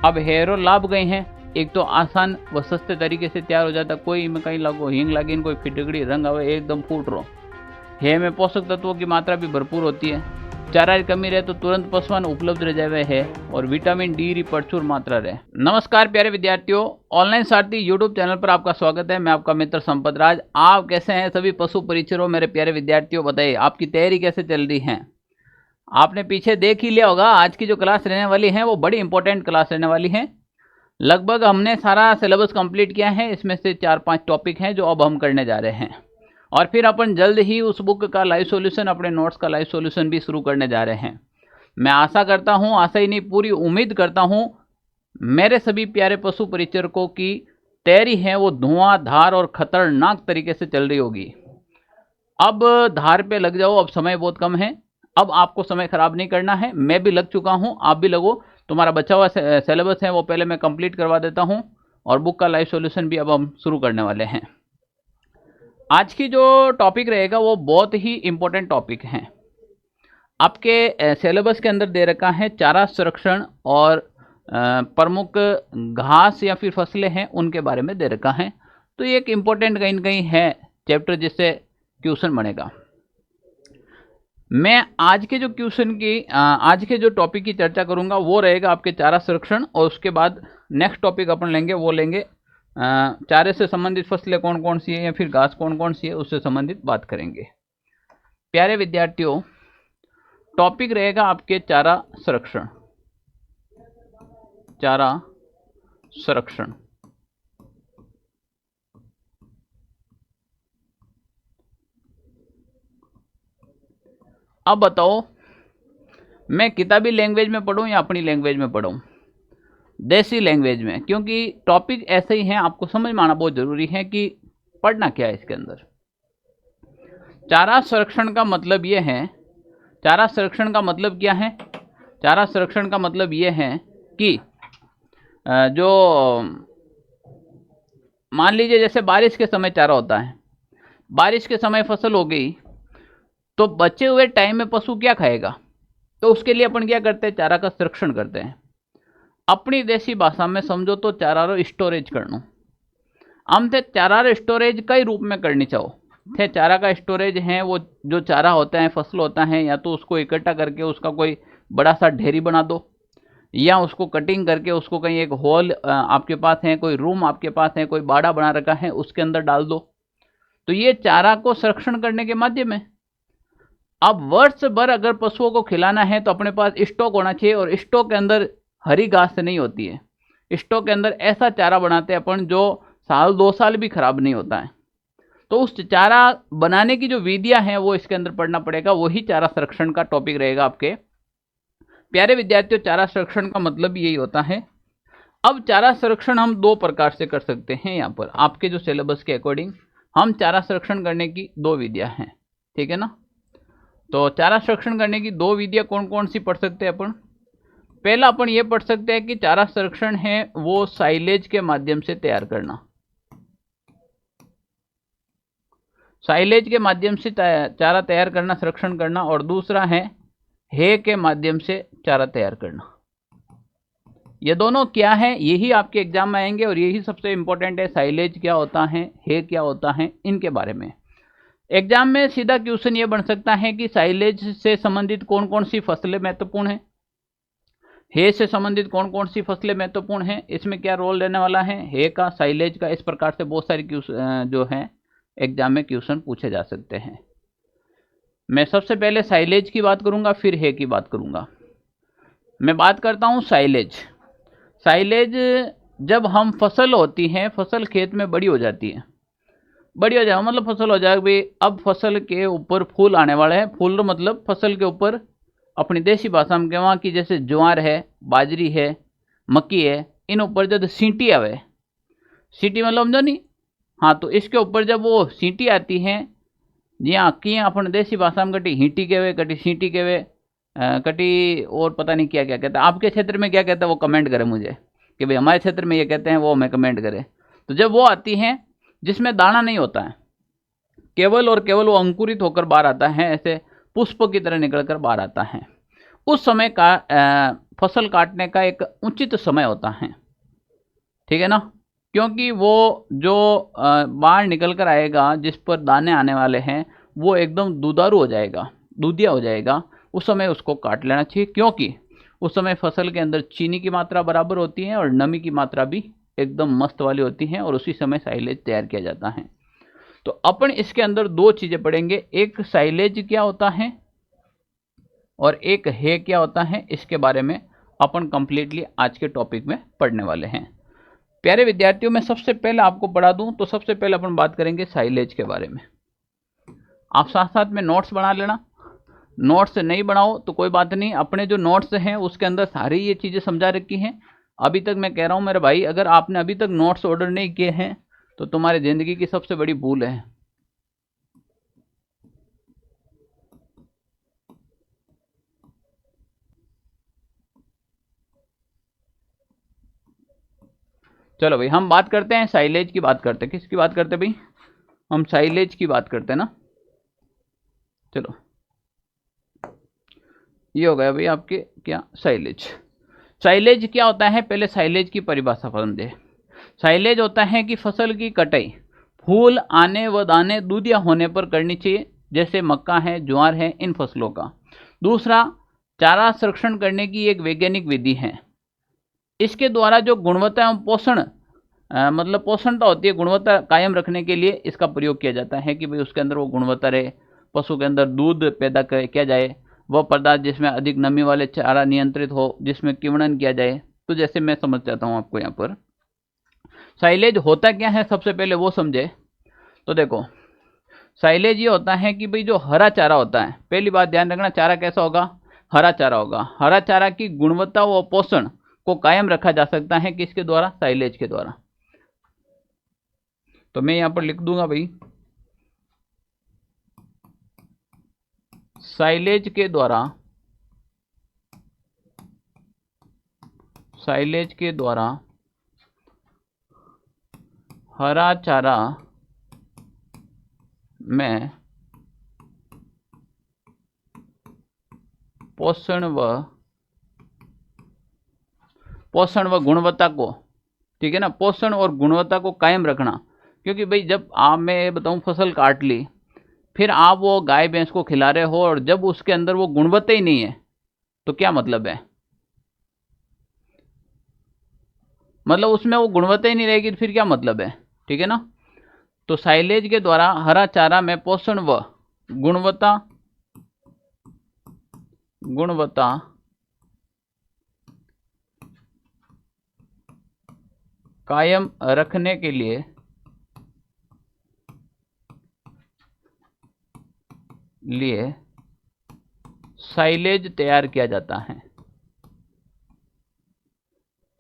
अब hair oil लाभ गए हैं, एक तो आसान व सस्ते तरीके से तैयार हो जाता, कोई में कहीं लगो हींग लागिन कोई फिटकड़ी रंग आवे एकदम फूट रो। हे में पोषक तत्वों की मात्रा भी भरपूर होती है, चारा की कमी रहे तो तुरंत पशुआन उपलब्ध रह जावे है और विटामिन डी की प्रचुर मात्रा रहे। नमस्कार प्यारे विद्यार्थियों, ऑनलाइन सारथी यूट्यूब चैनल पर आपका स्वागत है। मैं आपका मित्र संपत राज। आप कैसे हैं सभी पशु परिचरों मेरे प्यारे विद्यार्थियों? बताइए आपकी तैयारी कैसे चल रही है? आपने पीछे देख ही लिया होगा, आज की जो क्लास रहने वाली है वो बड़ी इंपॉर्टेंट क्लास रहने वाली है। लगभग हमने सारा सिलेबस कंप्लीट किया है, इसमें से 4-5 टॉपिक हैं जो अब हम करने जा रहे हैं और फिर अपन जल्द ही उस बुक का लाइव सॉल्यूशन, अपने नोट्स का लाइव सॉल्यूशन भी शुरू करने जा रहे हैं। मैं आशा करता हूं, आशा ही नहीं पूरी उम्मीद करता हूं मेरे सभी प्यारे पशु परिचरकों की तैयारी है वो धुआंधार और खतरनाक तरीके से चल रही होगी। अब धार पे लग जाओ, अब समय बहुत कम है, अब आपको समय खराब नहीं करना है। मैं भी लग चुका हूं, आप भी लगो। तुम्हारा बचा हुआ सिलेबस है वो पहले मैं कंप्लीट करवा देता हूं और बुक का लाइव सॉल्यूशन भी अब हम शुरू करने वाले हैं। आज की जो टॉपिक रहेगा वो बहुत ही इंपॉर्टेंट टॉपिक है। आपके सिलेबस के अंदर दे रखा है चारा संरक्षण और प्रमुख घास या फिर फसलें हैं उनके बारे में दे रखा है। तो ये एक इम्पोर्टेंट कहीं ना कहीं है चैप्टर जिससे क्वेश्चन बनेगा। मैं आज के जो क्वेश्चन की आज के जो टॉपिक की चर्चा करूंगा वो रहेगा आपके चारा संरक्षण, और उसके बाद नेक्स्ट टॉपिक अपन लेंगे वो लेंगे चारे से संबंधित फसलें कौन कौन सी है या फिर घास कौन कौन सी है उससे संबंधित बात करेंगे। प्यारे विद्यार्थियों, टॉपिक रहेगा आपके चारा संरक्षण। चारा संरक्षण अब बताओ मैं किताबी लैंग्वेज में पढ़ूं या अपनी लैंग्वेज में पढ़ूं? देसी लैंग्वेज में, क्योंकि टॉपिक ऐसे ही हैं, आपको समझ में आना बहुत जरूरी है कि पढ़ना क्या है इसके अंदर। चारा संरक्षण का मतलब ये है, चारा संरक्षण का मतलब क्या है? चारा संरक्षण का मतलब ये है कि जो मान लीजिए जैसे बारिश के समय चारा होता है, बारिश के समय फसल हो गई तो बचे हुए टाइम में पशु क्या खाएगा? तो उसके लिए अपन क्या करते हैं? चारा का संरक्षण करते हैं। अपनी देसी भाषा में समझो तो चारा रो स्टोरेज करनो। हम थे चारा रो स्टोरेज कई रूप में करनी चाहो थे। चारा का स्टोरेज है वो जो चारा होता है, फसल होता है, या तो उसको इकट्ठा करके उसका कोई बड़ा सा ढेरी बना दो, या उसको कटिंग करके उसको कहीं एक हॉल आपके पास है, कोई रूम आपके पास है, कोई बाड़ा बना रखा है, उसके अंदर डाल दो। तो ये चारा को संरक्षण करने के माध्यम है। अब वर्ष भर अगर पशुओं को खिलाना है तो अपने पास स्टॉक होना चाहिए, और स्टॉक के अंदर हरी घास नहीं होती है। स्टॉक के अंदर ऐसा चारा बनाते हैं अपन जो साल 2 साल भी खराब नहीं होता है। तो उस चारा बनाने की जो विधियां हैं वो इसके अंदर पढ़ना पड़ेगा, वही चारा संरक्षण का टॉपिक रहेगा आपके प्यारे विद्यार्थियों। चारा संरक्षण का मतलब यही होता है। अब चारा संरक्षण हम 2 प्रकार से कर सकते हैं। यहाँ पर आपके जो सिलेबस के अकॉर्डिंग हम चारा संरक्षण करने की 2 विधियां हैं, ठीक है ना? तो चारा संरक्षण करने की 2 विधियां कौन कौन सी पढ़ सकते हैं अपन? पहला अपन ये पढ़ सकते हैं कि चारा संरक्षण है वो साइलेज के माध्यम से तैयार करना। साइलेज के माध्यम से चारा तैयार करना, संरक्षण करना। और दूसरा है हे के माध्यम से चारा तैयार करना। ये दोनों क्या है, यही आपके एग्जाम में आएंगे और यही सबसे इंपॉर्टेंट है। साइलेज क्या होता है, हे क्या होता है, इनके बारे में एग्जाम में सीधा क्वेश्चन ये बन सकता है कि साइलेज से संबंधित कौन कौन सी फसलें महत्वपूर्ण हैं, हे से संबंधित कौन कौन सी फसलें महत्वपूर्ण हैं, इसमें क्या रोल रहने वाला है हे का, साइलेज का। इस प्रकार से बहुत सारी जो है एग्जाम में क्वेश्चन पूछे जा सकते हैं। मैं सबसे पहले साइलेज की बात करूंगा, फिर हे की बात करूंगा। मैं बात करता हूं साइलेज। साइलेज जब हम फसल होती है, फसल खेत में बड़ी हो जाती है, बड़ी हो जाए मतलब फसल हो जाए भाई, अब फसल के ऊपर फूल आने वाले हैं। फूल मतलब फसल के ऊपर अपनी देसी भाषा में कहवा कि जैसे ज्वार है, बाजरी है, मक्की है, इन ऊपर जब सींटी आवे, सींटी मतलब समझो नहीं, हाँ, तो इसके ऊपर जब वो सींटी आती है, जी हाँ, कि अपने देसी भाषा में कटी हींटी कहवे, कटी सींटी कहवे, कटी और पता नहीं क्या क्या कहते हैं। आपके क्षेत्र में क्या कहते हैं वो कमेंट करें मुझे कि भाई हमारे क्षेत्र में ये कहते हैं, वो हमें कमेंट करें। तो जब वो आती हैं जिसमें दाना नहीं होता है, केवल और केवल वो अंकुरित होकर बाहर आता है, ऐसे पुष्प की तरह निकलकर बाहर आता है, उस समय का फसल काटने का एक उचित समय होता है, ठीक है ना, क्योंकि वो जो बाहर निकल कर आएगा जिस पर दाने आने वाले हैं वो एकदम दुधारू हो जाएगा, दूधिया हो जाएगा, उस समय उसको काट लेना चाहिए, क्योंकि उस समय फसल के अंदर चीनी की मात्रा बराबर होती है और नमी की मात्रा भी एकदम मस्त वाली होती है और उसी समय साइलेज तैयार किया जाता है। तो अपन इसके अंदर दो चीजें पढ़ेंगे, एक साइलेज क्या होता है और एक है क्या होता है, इसके बारे में अपन कंप्लीटली आज के टॉपिक में पढ़ने वाले हैं। प्यारे विद्यार्थियों, मैं सबसे पहले आपको पढ़ा दूं तो सबसे पहले अपन बात करेंगे साइलेज के बारे में। आप साथ साथ में नोट्स बना लेना, नोट्स नहीं बनाओ तो कोई बात नहीं, अपने जो नोट्स हैं उसके अंदर सारी ये चीज़ें समझा रखी हैं। अभी तक मैं कह रहा हूँ मेरे भाई, अगर आपने अभी तक नोट्स ऑर्डर नहीं किए हैं तो तुम्हारी ज़िंदगी की सबसे बड़ी भूल है। चलो भाई, हम बात करते हैं साइलेज की, बात करते हैं किसकी बात करते हैं भाई, हम साइलेज की बात करते हैं ना। चलो, ये हो गया भाई आपके क्या, साइलेज। साइलेज क्या होता है, पहले साइलेज की परिभाषा समझे। साइलेज होता है कि फसल की कटाई फूल आने व दाने दूधिया होने पर करनी चाहिए, जैसे मक्का है, ज्वार है, इन फसलों का। दूसरा, चारा संरक्षण करने की एक वैज्ञानिक विधि है। इसके द्वारा जो गुणवत्ता एवं पोषण मतलब पोषणता होती है, गुणवत्ता कायम रखने के लिए इसका प्रयोग किया जाता है कि भाई उसके अंदर वो गुणवत्ता रहे, पशु के अंदर दूध पैदा किया जाए, वह पदार्थ जिसमें अधिक नमी वाले चारा नियंत्रित हो, जिसमें किण्वन किया जाए। तो जैसे मैं समझ चाहता हूँ आपको यहाँ पर साइलेज होता क्या है, सबसे पहले वो समझे। तो देखो, साइलेज ये होता है कि भाई जो हरा चारा होता है, पहली बात ध्यान रखना, चारा कैसा होगा, हरा चारा होगा। हरा चारा की गुणवत्ता व पोषण को कायम रखा जा सकता है किसके द्वारा, साइलेज के द्वारा। तो मैं यहां पर लिख दूंगा भाई, साइलेज के द्वारा, साइलेज के द्वारा हरा चारा में पोषण व गुणवत्ता को, ठीक है ना, पोषण और गुणवत्ता को कायम रखना। क्योंकि भाई जब आप, मैं बताऊं, फसल काट ली, फिर आप वो गाय भैंस को खिला रहे हो और जब उसके अंदर वो गुणवत्ता ही नहीं है तो क्या मतलब है, मतलब उसमें वो गुणवत्ता ही नहीं रहेगी तो फिर क्या मतलब है, ठीक है ना। तो साइलेज के द्वारा हरा चारा में पोषण व गुणवत्ता कायम रखने के लिए साइलेज तैयार किया जाता है।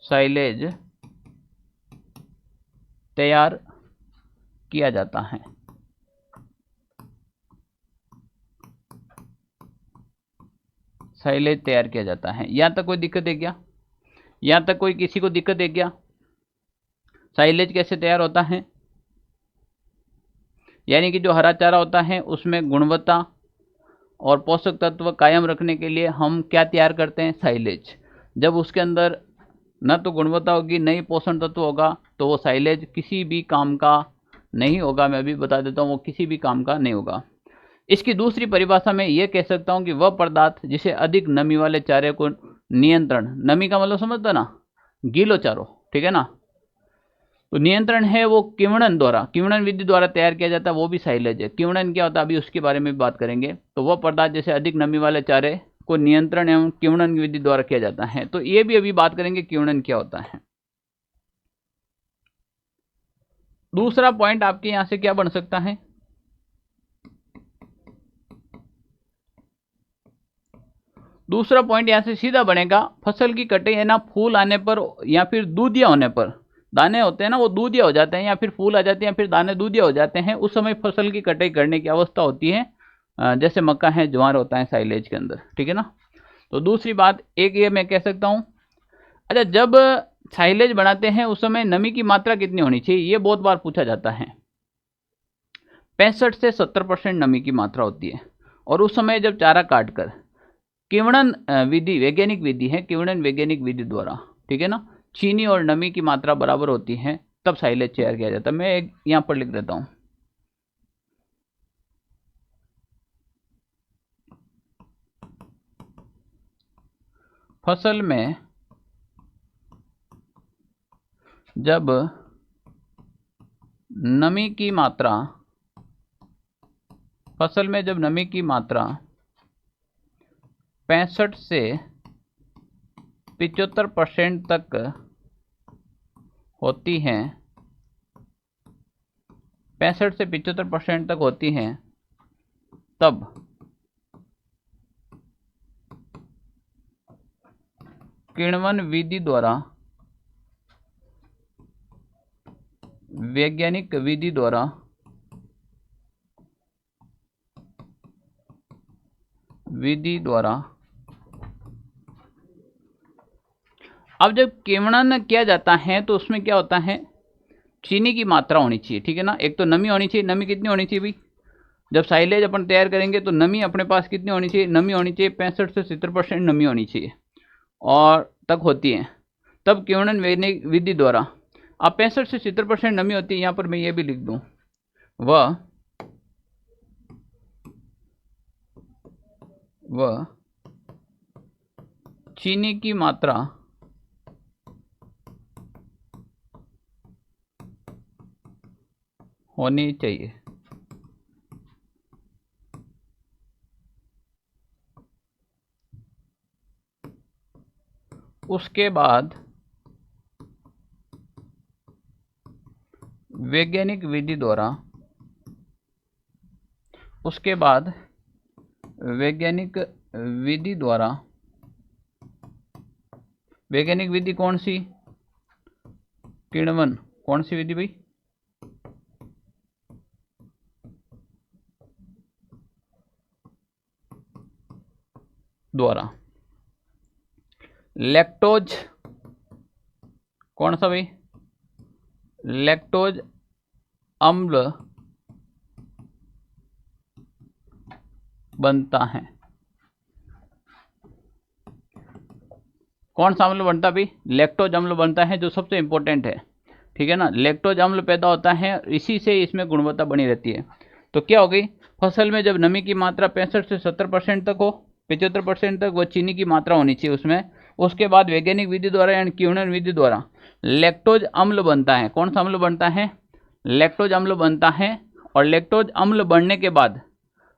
साइलेज तैयार किया जाता है। साइलेज तैयार किया जाता है। यहां तक कोई दिक्कत है क्या, यहां तक कोई किसी को दिक्कत है क्या, साइलेज कैसे तैयार होता है, यानी कि जो हरा चारा होता है उसमें गुणवत्ता और पोषक तत्व कायम रखने के लिए हम क्या तैयार करते हैं, साइलेज। जब उसके अंदर न तो गुणवत्ता होगी, न ही पोषण तत्व होगा, तो वो साइलेज किसी भी काम का नहीं होगा। मैं भी बता देता हूँ, वो किसी भी काम का नहीं होगा। इसकी दूसरी परिभाषा में ये कह सकता हूँ कि वह पदार्थ जिसे अधिक नमी वाले चारे को नियंत्रण, नमी का मतलब समझता ना, गीलो चारो, ठीक है ना, तो नियंत्रण है वो किण्वन द्वारा, किण्वन विधि द्वारा तैयार किया जाता है, वो भी साइलेज है। किण्वन क्या होता है अभी उसके बारे में भी बात करेंगे। तो वह पदार्थ जैसे अधिक नमी वाले चारे को नियंत्रण एवं किण्वन विधि द्वारा किया जाता है। तो ये भी अभी बात करेंगे किण्वन क्या होता है। दूसरा पॉइंट आपके यहां से क्या बन सकता है, दूसरा पॉइंट यहां से सीधा बनेगा, फसल की कटाई है ना, फूल आने पर या फिर दूधिया होने पर, दाने होते हैं ना वो दूधिया हो जाते हैं या फिर फूल आ जाते हैं या फिर दाने दूधिया हो जाते हैं, उस समय फसल की कटाई करने की अवस्था होती है। जैसे मक्का है, ज्वार होता है साइलेज के अंदर, ठीक है ना। तो दूसरी बात एक ये मैं कह सकता हूं, अच्छा जब साइलेज बनाते हैं उस समय नमी की मात्रा कितनी होनी चाहिए, ये बहुत बार पूछा जाता है। 65 से 70% नमी की मात्रा होती है। और उस समय जब चारा काट कर किण्वन विधि वैज्ञानिक विधि है, किण्वन वैज्ञानिक विधि द्वारा, ठीक है ना, चीनी और नमी की मात्रा बराबर होती है तब साइलेज तैयार किया जाता है। मैं एक यहाँ पर लिख देता हूँ, फसल में जब नमी की मात्रा 65 से 75% तक होती है, 65 से 75% तक होती है, तब किण्वन विधि द्वारा वैज्ञानिक विधि द्वारा अब जब किण्वन किया जाता है तो उसमें क्या होता है, चीनी की मात्रा होनी चाहिए, ठीक है ना, एक तो नमी होनी चाहिए। नमी कितनी होनी चाहिए भाई, जब साइलेज अपन तैयार करेंगे तो नमी अपने पास कितनी होनी चाहिए, नमी होनी चाहिए 65 से 70% नमी होनी चाहिए और तक होती है, तब किण्वन विधि द्वारा। अब 65 से 70% नमी होती है, यहाँ पर मैं ये भी लिख दूँ, वह चीनी की मात्रा होनी चाहिए। उसके बाद वैज्ञानिक विधि द्वारा, वैज्ञानिक विधि कौन सी, किण्वन, कौन सी विधि भाई, द्वारा। लैक्टोज कौन सा भाई, लैक्टोज अम्ल बनता है। कौन सा अम्ल बनता है भाई, लैक्टोज अम्ल बनता है, जो सबसे इंपॉर्टेंट है, ठीक है ना। लैक्टोज अम्ल पैदा होता है, इसी से इसमें गुणवत्ता बनी रहती है। तो क्या हो गई, फसल में जब नमी की मात्रा 65 से 70% तक हो, 75% तक वो चीनी की मात्रा होनी चाहिए उसमें। उसके बाद वैज्ञानिक विधि द्वारा यानी किण्वन विधि द्वारा लैक्टोज अम्ल बनता है। कौन सा अम्ल बनता है, लैक्टोज अम्ल बनता है। और लैक्टोज अम्ल बनने के बाद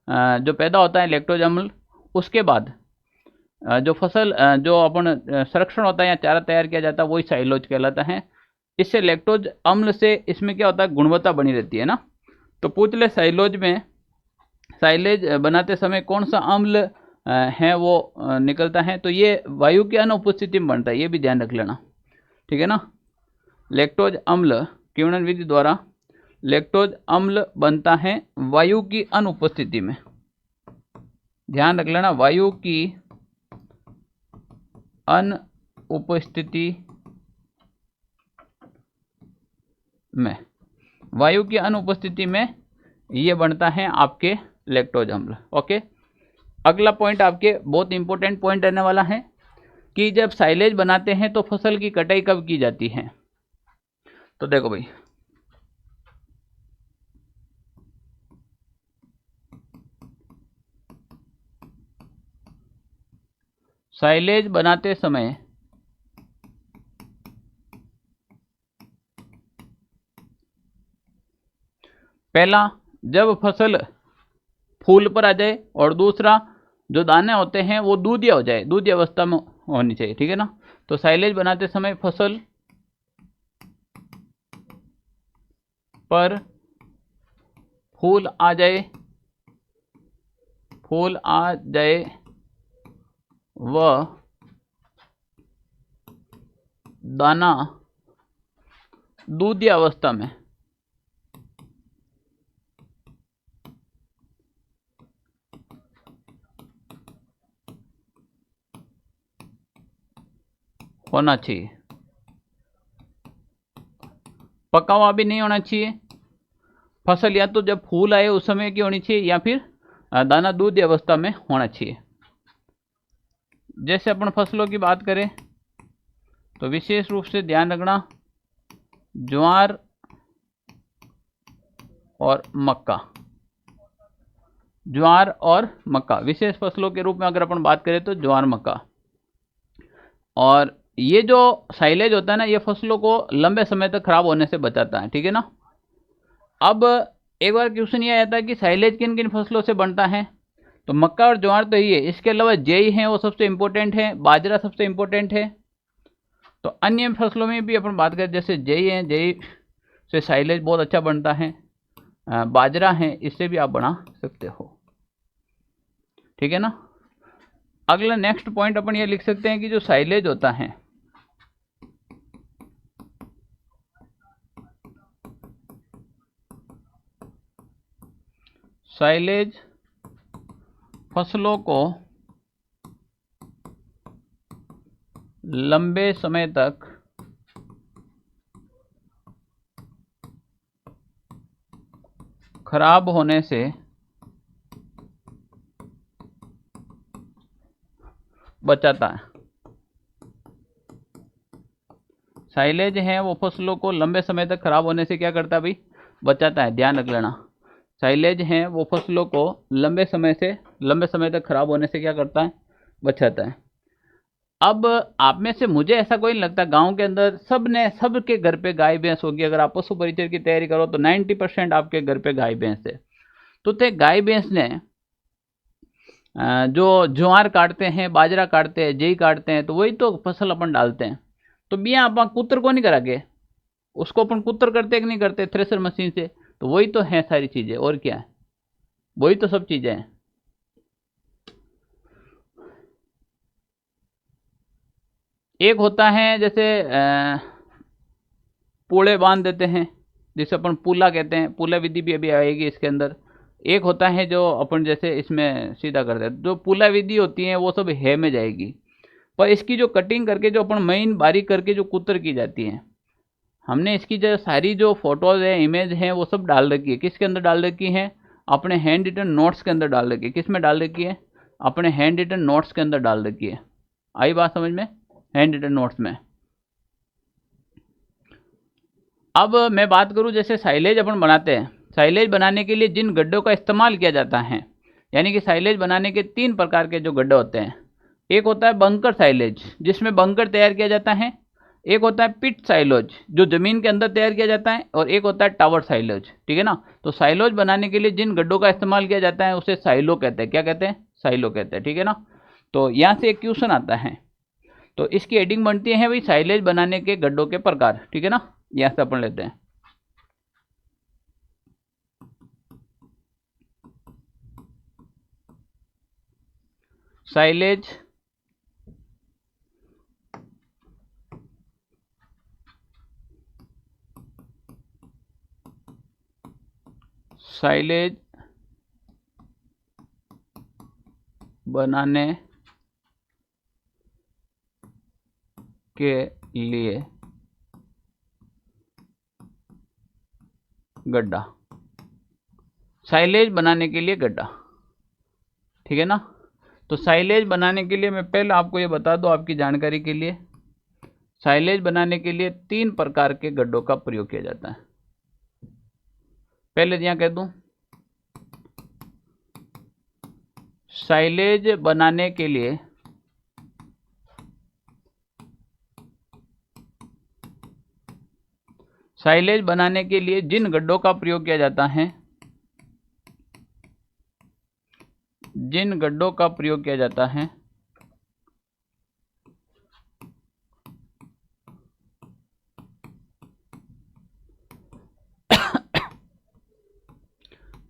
जो पैदा होता है लैक्टोज अम्ल, उसके बाद जो फसल जो अपन संरक्षण होता है या चारा तैयार किया जाता है वही साइलोज कहलाता है। इससे लैक्टोज अम्ल से इसमें क्या होता है, गुणवत्ता बनी रहती है ना। तो पूछ ले साइलोज में, साइलेज बनाते समय कौन सा अम्ल है वो निकलता है, तो ये वायु की अनुपस्थिति में बनता है, ये भी ध्यान रख लेना, ठीक है ना। लैक्टोज अम्ल किण्वन विधि द्वारा लैक्टोज अम्ल बनता है वायु की अनुपस्थिति में, ध्यान रख लेना, वायु की अनुपस्थिति में, वायु की अनुपस्थिति में ये बनता है आपके लैक्टोज अम्ल। ओके, अगला पॉइंट आपके बहुत इंपॉर्टेंट पॉइंट रहने वाला है कि जब साइलेज बनाते हैं तो फसल की कटाई कब की जाती है। तो देखो भाई, साइलेज बनाते समय पहला जब फसल फूल पर आ जाए और दूसरा जो दाने होते हैं वो दूधिया हो जाए, दूधी अवस्था में होनी चाहिए, ठीक है ना। तो साइलेज बनाते समय फसल पर फूल आ जाए वह दाना दूधी अवस्था में होना चाहिए, पका हुआ भी नहीं होना चाहिए। फसल या तो जब फूल आए उस समय की होनी चाहिए या फिर दाना दूध अवस्था में होना चाहिए। जैसे अपन फसलों की बात करें तो विशेष रूप से ध्यान रखना, ज्वार और मक्का, ज्वार और मक्का विशेष फसलों के रूप में अगर अपन बात करें तो ज्वार मक्का। और ये जो साइलेज होता है ना, ये फसलों को लंबे समय तक खराब होने से बचाता है, ठीक है ना। अब एक बार क्वेश्चन ये आता है कि साइलेज किन किन फसलों से बनता है, तो मक्का और ज्वार तो ही है, इसके अलावा जेई हैं वो सबसे इम्पोर्टेंट है, बाजरा सबसे इम्पोर्टेंट है। तो अन्य फसलों में भी अपन बात करें जैसे जेई है, जेई से साइलेज बहुत अच्छा बनता है, बाजरा है, इससे भी आप बना सकते हो, ठीक है ना। अगला नेक्स्ट पॉइंट अपन ये लिख सकते हैं कि जो साइलेज होता है, साइलेज फसलों को लंबे समय तक खराब होने से बचाता है। साइलेज है वो फसलों को लंबे समय तक खराब होने से क्या करता है भाई, बचाता है, ध्यान रख लेना। साइलेज है वो फसलों को लंबे समय तक खराब होने से क्या करता है, बचाता है। अब आप में से मुझे ऐसा कोई नहीं लगता, गांव के अंदर सबके घर पे गाय भैंस होगी। अगर आप पशु परिचय की तैयारी करो तो 90% आपके घर पे गाय भैंस है। तो गाय भैंस ने जो ज्वार काटते हैं, बाजरा काटते हैं, जेई काटते हैं, तो वही तो फसल अपन डालते हैं। तो बिया अपन कुतर को नहीं करा के, उसको अपन कुतर करते कि नहीं करते थ्रेसर मशीन से, तो वही तो है सारी चीजें, और क्या है, वही तो सब चीजें हैं। एक होता है जैसे पूले बांध देते हैं, जिसे अपन पुला कहते हैं, पुला विधि भी अभी आएगी इसके अंदर। एक होता है जो अपन जैसे इसमें सीधा करते हैं, जो पुला विधि होती है वो सब है में जाएगी, पर इसकी जो कटिंग करके जो अपन महीन बारीक करके जो कुतर की जाती है, हमने इसकी जो सारी जो फोटोज है, इमेज हैं, वो सब डाल रखी है। किसके अंदर डाल रखी है, अपने हैंड रिटन नोट्स के अंदर डाल रखी है। किस में डाल रखी है, अपने हैंड रिटन नोट्स के अंदर डाल रखी है। आई बात समझ में, हैंड रिटन नोट्स में। अब मैं बात करूं जैसे साइलेज अपन बनाते हैं, साइलेज बनाने के लिए जिन गड्ढों का इस्तेमाल किया जाता है, यानी कि साइलेज बनाने के 3 प्रकार के जो गड्ढे होते हैं। एक होता है बंकर साइलेज, जिसमें बंकर तैयार किया जाता है। एक होता है पिट साइलेज, जो जमीन के अंदर तैयार किया जाता है। और एक होता है टावर साइलेज, ठीक है ना। तो साइलेज बनाने के लिए जिन गड्ढों का इस्तेमाल किया जाता है उसे साइलो कहते हैं। क्या कहते हैं, साइलो कहते हैं, ठीक है ना। तो यहाँ से एक क्वेश्चन आता है, तो इसकी हेडिंग बनती है भाई साइलेज बनाने के गड्ढों के प्रकार, ठीक है ना। यहाँ से अपन लेते हैं, साइलेज साइलेज बनाने के लिए गड्ढा, साइलेज बनाने के लिए गड्ढा, ठीक है ना। तो साइलेज बनाने के लिए मैं पहले आपको ये बता दूं आपकी जानकारी के लिए, साइलेज बनाने के लिए 3 प्रकार के गड्ढों का प्रयोग किया जाता है। पहले यहाँ कह दूं, साइलेज बनाने के लिए जिन गड्ढों का प्रयोग किया जाता है, जिन गड्ढों का प्रयोग किया जाता है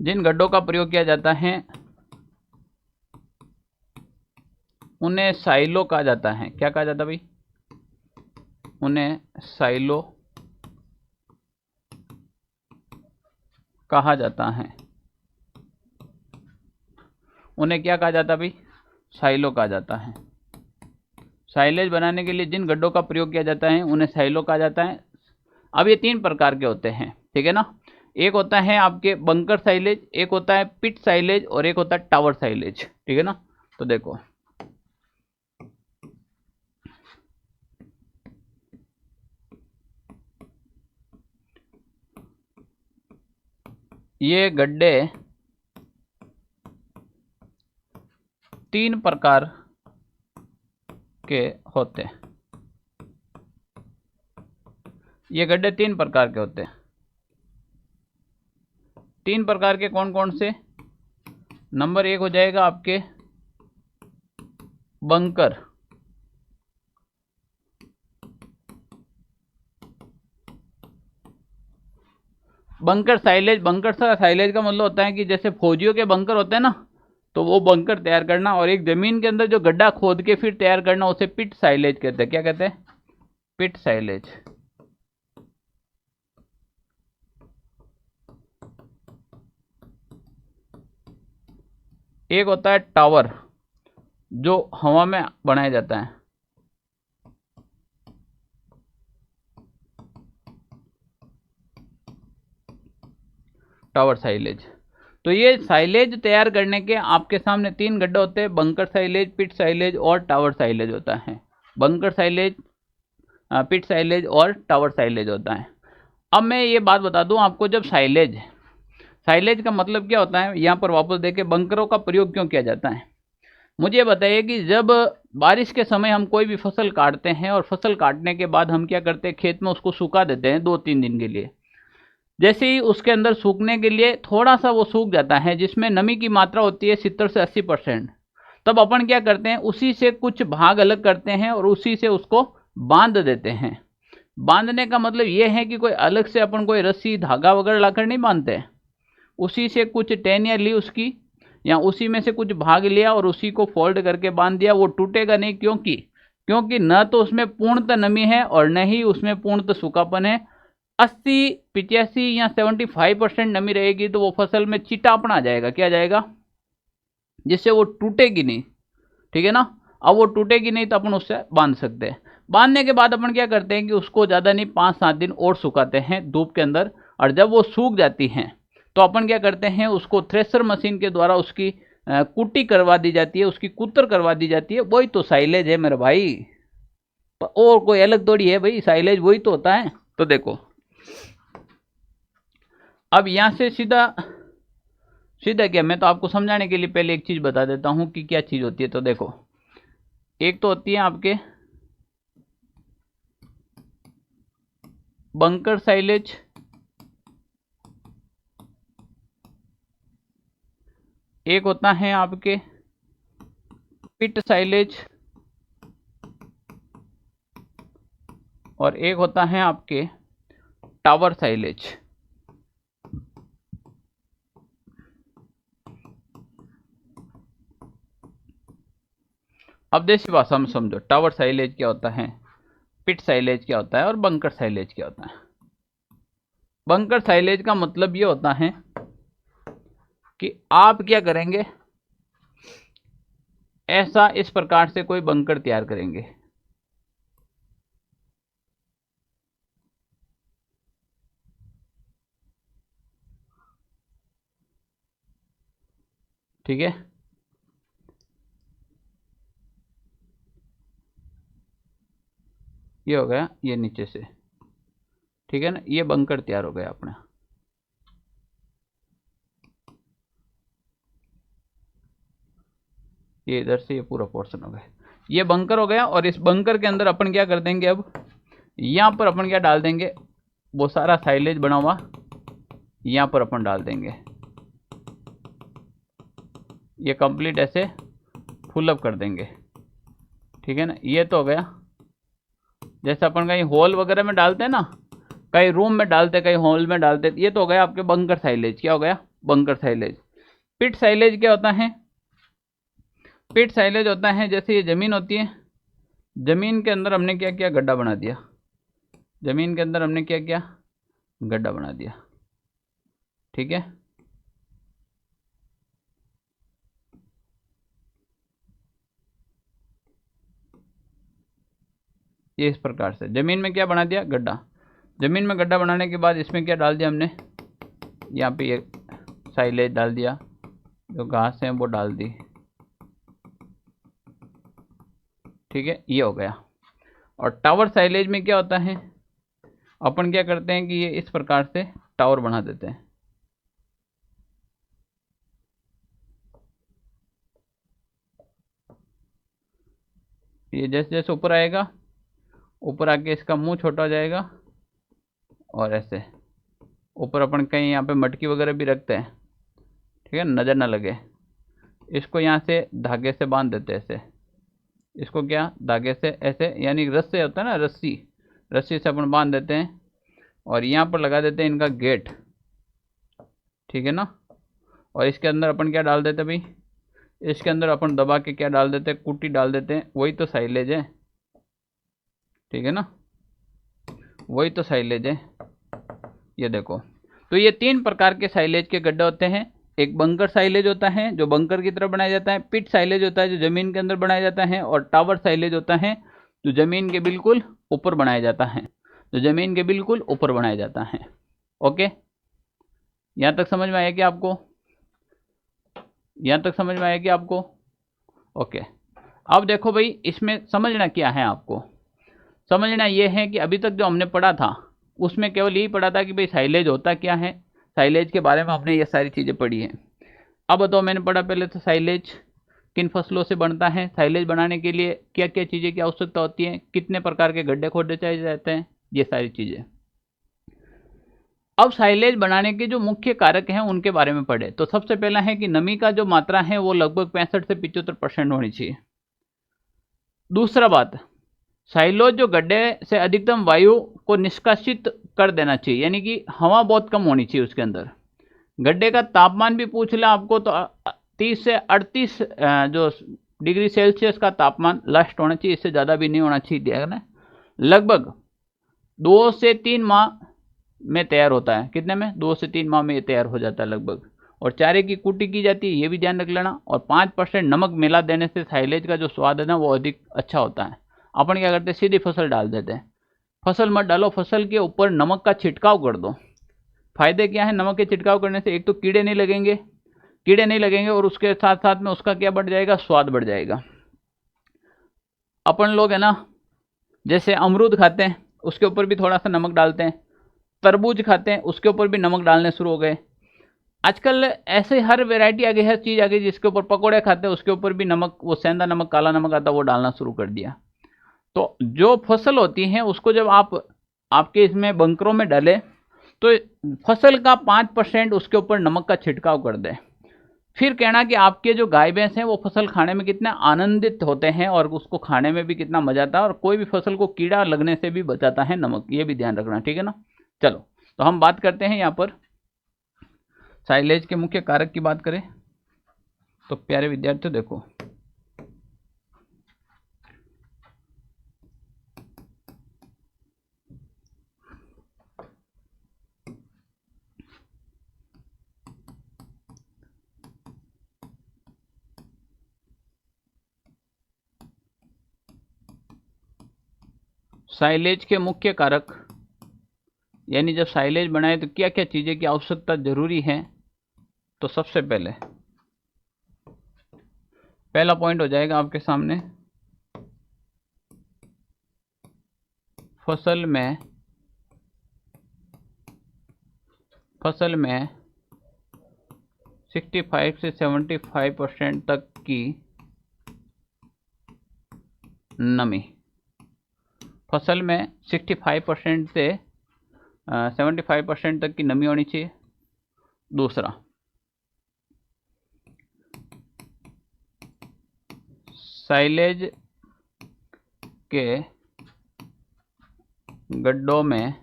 जिन गड्ढों का प्रयोग किया जाता है उन्हें साइलो कहा जाता है। क्या कहा जाता है भाई, उन्हें साइलो कहा जाता है। उन्हें क्या कहा जाता है भाई, साइलो कहा जाता है। साइलेज बनाने के लिए जिन गड्ढों का प्रयोग किया जाता है उन्हें साइलो कहा जाता है। अब ये 3 प्रकार के होते हैं, ठीक है ना। एक होता है आपके बंकर साइलेज, एक होता है पिट साइलेज और एक होता है टावर साइलेज, ठीक है ना। तो देखो, ये गड्ढे 3 प्रकार के होते हैं। ये गड्ढे 3 प्रकार के होते हैं। 3 प्रकार के कौन कौन से? नंबर 1 हो जाएगा आपके bunker. Bunker silage. Bunker silage का मतलब होता है कि जैसे फौजियों के बंकर होते हैं ना, तो वो बंकर तैयार करना, और एक जमीन के अंदर जो गड्ढा खोद के फिर तैयार करना, उसे पिट साइलेज कहते हैं। क्या कहते हैं? पिट साइलेज। एक होता है टावर, जो हवा में बनाया जाता है। Tower silage. तो ये साइलेज तैयार करने के आपके सामने 3 गड्ढे होते हैं, बंकर साइलेज, पिट साइलेज और टावर साइलेज होता है। बंकर साइलेज, पिट साइलेज और टावर साइलेज होता है। अब मैं ये बात बता दूं आपको, जब साइलेज, साइलेज का मतलब क्या होता है, यहाँ पर वापस देखें, बंकरों का प्रयोग क्यों किया जाता है। मुझे बताइए कि जब बारिश के समय हम कोई भी फसल काटते हैं, और फसल काटने के बाद हम क्या करते हैं, खेत में उसको सुखा देते हैं 2-3 दिन के लिए। जैसे ही उसके अंदर सूखने के लिए थोड़ा सा वो सूख जाता है, जिसमें नमी की मात्रा होती है 70 से 80%, तब अपन क्या करते हैं, उसी से कुछ भाग अलग करते हैं और उसी से उसको बांध देते हैं। बांधने का मतलब ये है कि कोई अलग से अपन कोई रस्सी धागा वगैरह लाकर नहीं बांधते, उसी से कुछ टहनियाँ ली उसकी, या उसी में से कुछ भाग लिया और उसी को फोल्ड करके बांध दिया। वो टूटेगा नहीं, क्योंकि न तो उसमें पूर्णतः नमी है और न ही उसमें पूर्णतः सूखापन है। 80, 85 या 75% नमी रहेगी तो वो फसल में चिटापन आ जाएगा। क्या जाएगा? जिससे वो टूटेगी नहीं। ठीक है ना। अब वो टूटेगी नहीं तो अपन उससे बांध सकते हैं। बांधने के बाद अपन क्या करते हैं कि उसको ज़्यादा नहीं 5-7 दिन और सुखाते हैं धूप के अंदर, और जब वो सूख जाती हैं तो अपन क्या करते हैं, उसको थ्रेशर मशीन के द्वारा उसकी कुटी करवा दी जाती है, उसकी कुतर करवा दी जाती है। वही तो साइलेज है मेरे भाई, और कोई अलग थोड़ी है भाई, साइलेज वही तो होता है। तो देखो, अब यहां से सीधा क्या, मैं तो आपको समझाने के लिए पहले एक चीज बता देता हूं कि क्या चीज होती है। तो देखो, एक तो होती है आपके बंकर साइलेज, एक होता है आपके पिट साइलेज, और एक होता है आपके टावर साइलेज। अब देसी भाषा में समझो, टावर साइलेज क्या होता है, पिट साइलेज क्या होता है, और बंकर साइलेज क्या होता है। बंकर साइलेज का मतलब ये होता है कि आप क्या करेंगे, ऐसा इस प्रकार से कोई बंकर तैयार करेंगे। ठीक है, ये हो गया, ये नीचे से, ठीक है ना, ये बंकर तैयार हो गया अपना। ये इधर से ये पूरा पोर्शन हो गया, ये बंकर हो गया। और इस बंकर के अंदर अपन क्या कर देंगे, अब यहाँ पर अपन क्या डाल देंगे, वो सारा साइलेज बना हुआ यहाँ पर अपन डाल देंगे। ये कंप्लीट ऐसे फुल अप कर देंगे। ठीक है ना, ये तो हो गया। जैसे अपन कहीं हॉल वगैरह में डालते हैं ना, कहीं रूम में डालते, कहीं हॉल में डालते, ये तो हो गया आपके बंकर साइलेज। क्या हो गया? Bunker silage. पिट साइलेज क्या होता है? पिट साइलेज होता है, जैसे ये जमीन होती है, जमीन के अंदर हमने क्या किया, गड्ढा बना दिया। जमीन के अंदर हमने क्या किया, गड्ढा बना दिया। ठीक है, ये इस प्रकार से जमीन में क्या बना दिया, गड्ढा। जमीन में गड्ढा बनाने के बाद इसमें क्या डाल दिया हमने, यहाँ पे ये साइलेज डाल दिया, जो घास है वो डाल दी। ठीक है, ये हो गया। और टावर साइलेज में क्या होता है, अपन क्या करते हैं कि ये इस प्रकार से टावर बना देते हैं। ये जैसे जैसे ऊपर आएगा, ऊपर आके इसका मुंह छोटा हो जाएगा और ऐसे ऊपर अपन कहीं यहाँ पे मटकी वगैरह भी रखते हैं, ठीक है, नज़र ना लगे। इसको यहाँ से धागे से बांध देते हैं ऐसे, इसको क्या धागे से ऐसे, यानी रस्से होता है ना, रस्सी, रस्सी से अपन बांध देते हैं और यहाँ पर लगा देते हैं इनका गेट, ठीक है ना। और इसके अंदर अपन क्या डाल देते हैं भाई, इसके अंदर अपन दबा के क्या डाल देते हैं, कुट्टी डाल देते हैं, वही तो साइलेज है, ठीक है ना, वही तो साइलेज है। ये देखो, तो ये 3 प्रकार के साइलेज के गड्ढे होते हैं। एक बंकर साइलेज होता है जो बंकर की तरफ बनाया जाता है, पिट साइलेज होता है जो जमीन के अंदर बनाया जाता है, और टावर साइलेज होता है जो जमीन के बिल्कुल ऊपर बनाया जाता है, जो जमीन के बिल्कुल ऊपर बनाया जाता है। ओके, यहाँ तक समझ में आया कि आपको, यहाँ तक समझ में आया कि आपको? ओके, अब देखो भाई, इसमें समझना क्या है आपको, समझना ये है कि अभी तक जो हमने पढ़ा था उसमें केवल यही पढ़ा था कि भाई साइलेज होता क्या है, साइलेज के बारे में हमने ये सारी चीज़ें पढ़ी हैं। अब बताओ, मैंने पढ़ा पहले तो साइलेज किन फसलों से बनता है, साइलेज बनाने के लिए क्या क्या चीज़ें की आवश्यकता होती है, कितने प्रकार के गड्ढे खोदे चाहिए जाते हैं, ये सारी चीज़ें। अब साइलेज बनाने के जो मुख्य कारक हैं उनके बारे में पढ़े। तो सबसे पहला है कि नमी का जो मात्रा है वो लगभग 65 से 75% होनी चाहिए। दूसरा बात, साइलोज जो गड्ढे से अधिकतम वायु को निष्कासित कर देना चाहिए, यानी कि हवा बहुत कम होनी चाहिए उसके अंदर। गड्ढे का तापमान भी पूछ ले आपको तो 30 से 38 जो डिग्री सेल्सियस का तापमान लास्ट होना चाहिए, इससे ज़्यादा भी नहीं होना चाहिए ना। लगभग 2 से 3 माह में तैयार होता है, कितने में, 2 से 3 माह में ये तैयार हो जाता है लगभग। और चारे की कुटी की जाती है, ये भी ध्यान रख लेना। और 5% नमक मिला देने से साइलेज का जो स्वाद है ना वो अधिक अच्छा होता है। अपन क्या करते हैं, सीधी फसल डाल देते हैं, फसल मत डालो, फसल के ऊपर नमक का छिड़काव कर दो। फायदे क्या है नमक के छिड़काव करने से, एक तो कीड़े नहीं लगेंगे, कीड़े नहीं लगेंगे, और उसके साथ साथ में उसका क्या बढ़ जाएगा, स्वाद बढ़ जाएगा। अपन लोग है ना, जैसे अमरूद खाते हैं उसके ऊपर भी थोड़ा सा नमक डालते हैं, तरबूज खाते हैं उसके ऊपर भी नमक डालने शुरू हो गए। आजकल ऐसे हर वैरायटी आ गई, हर चीज़ आ गई, जिसके ऊपर पकौड़े खाते हैं उसके ऊपर भी नमक, वो सेंधा नमक, काला नमक आता है, वो डालना शुरू कर दिया। तो जो फसल होती है उसको जब आप आपके इसमें बंकरों में डालें तो फसल का 5% उसके ऊपर नमक का छिड़काव कर दें। फिर कहना कि आपके जो गाय भैंस हैं वो फसल खाने में कितने आनंदित होते हैं और उसको खाने में भी कितना मजा आता है, और कोई भी फसल को कीड़ा लगने से भी बचाता है नमक, ये भी ध्यान रखना, ठीक है ना। चलो, तो हम बात करते हैं यहाँ पर साइलेज के मुख्य कारक की बात करें तो प्यारे विद्यार्थियों देखो, साइलेज के मुख्य कारक, यानी जब साइलेज बनाए तो क्या क्या चीज़ें की आवश्यकता जरूरी है। तो सबसे पहला पॉइंट हो जाएगा आपके सामने, फसल में 65 से 75% तक की नमी, फसल में 65% से 75% तक की नमी होनी चाहिए। दूसरा, साइलेज के गड्ढों में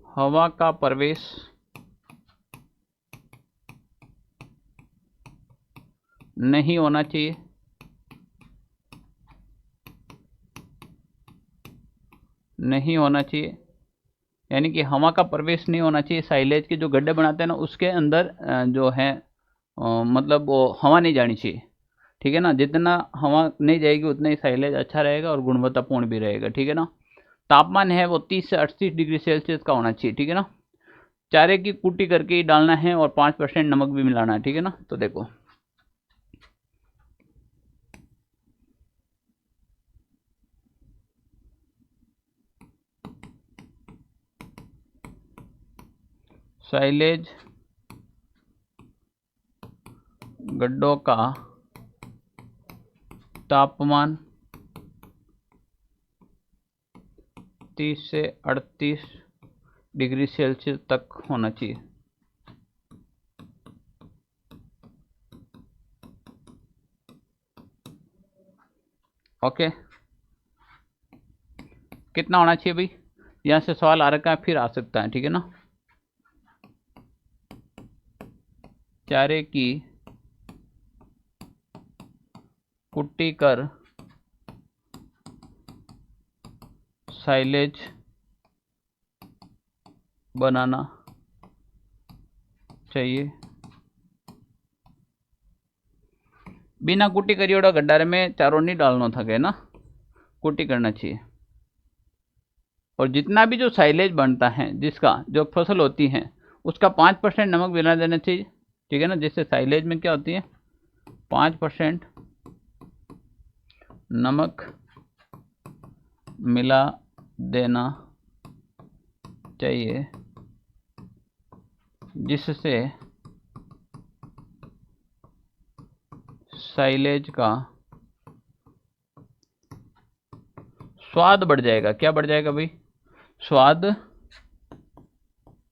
हवा का प्रवेश नहीं होना चाहिए, नहीं होना चाहिए, यानी कि हवा का प्रवेश नहीं होना चाहिए। साइलेज के जो गड्ढे बनाते हैं ना उसके अंदर जो है मतलब वो हवा नहीं जानी चाहिए, ठीक है ना। जितना हवा नहीं जाएगी उतना ही साइलेज अच्छा रहेगा और गुणवत्तापूर्ण भी रहेगा, ठीक है ना। तापमान है वो 30 से 38 डिग्री सेल्सियस का होना चाहिए, ठीक है ना। चारे की कुटी करके ही डालना है और 5% नमक भी मिलाना है, ठीक है ना। तो देखो, साइलेज गड्ढों का तापमान 30 से 38 डिग्री सेल्सियस तक होना चाहिए। ओके, कितना होना चाहिए भाई? यहाँ से सवाल आ रखा है, फिर आ सकता है, ठीक है ना। चारे की कुट्टी कर साइलेज बनाना चाहिए। बिना कुट्टी करियोड़ा गड्ढारे में चारों नहीं डालना था के ना, कुट्टी करना चाहिए। और जितना भी जो साइलेज बनता है, जिसका जो फसल होती है, उसका 5% नमक मिला देना चाहिए, ठीक है ना। जिससे साइलेज में क्या होती है, 5% नमक मिला देना चाहिए, जिससे साइलेज का स्वाद बढ़ जाएगा। क्या बढ़ जाएगा भाई? स्वाद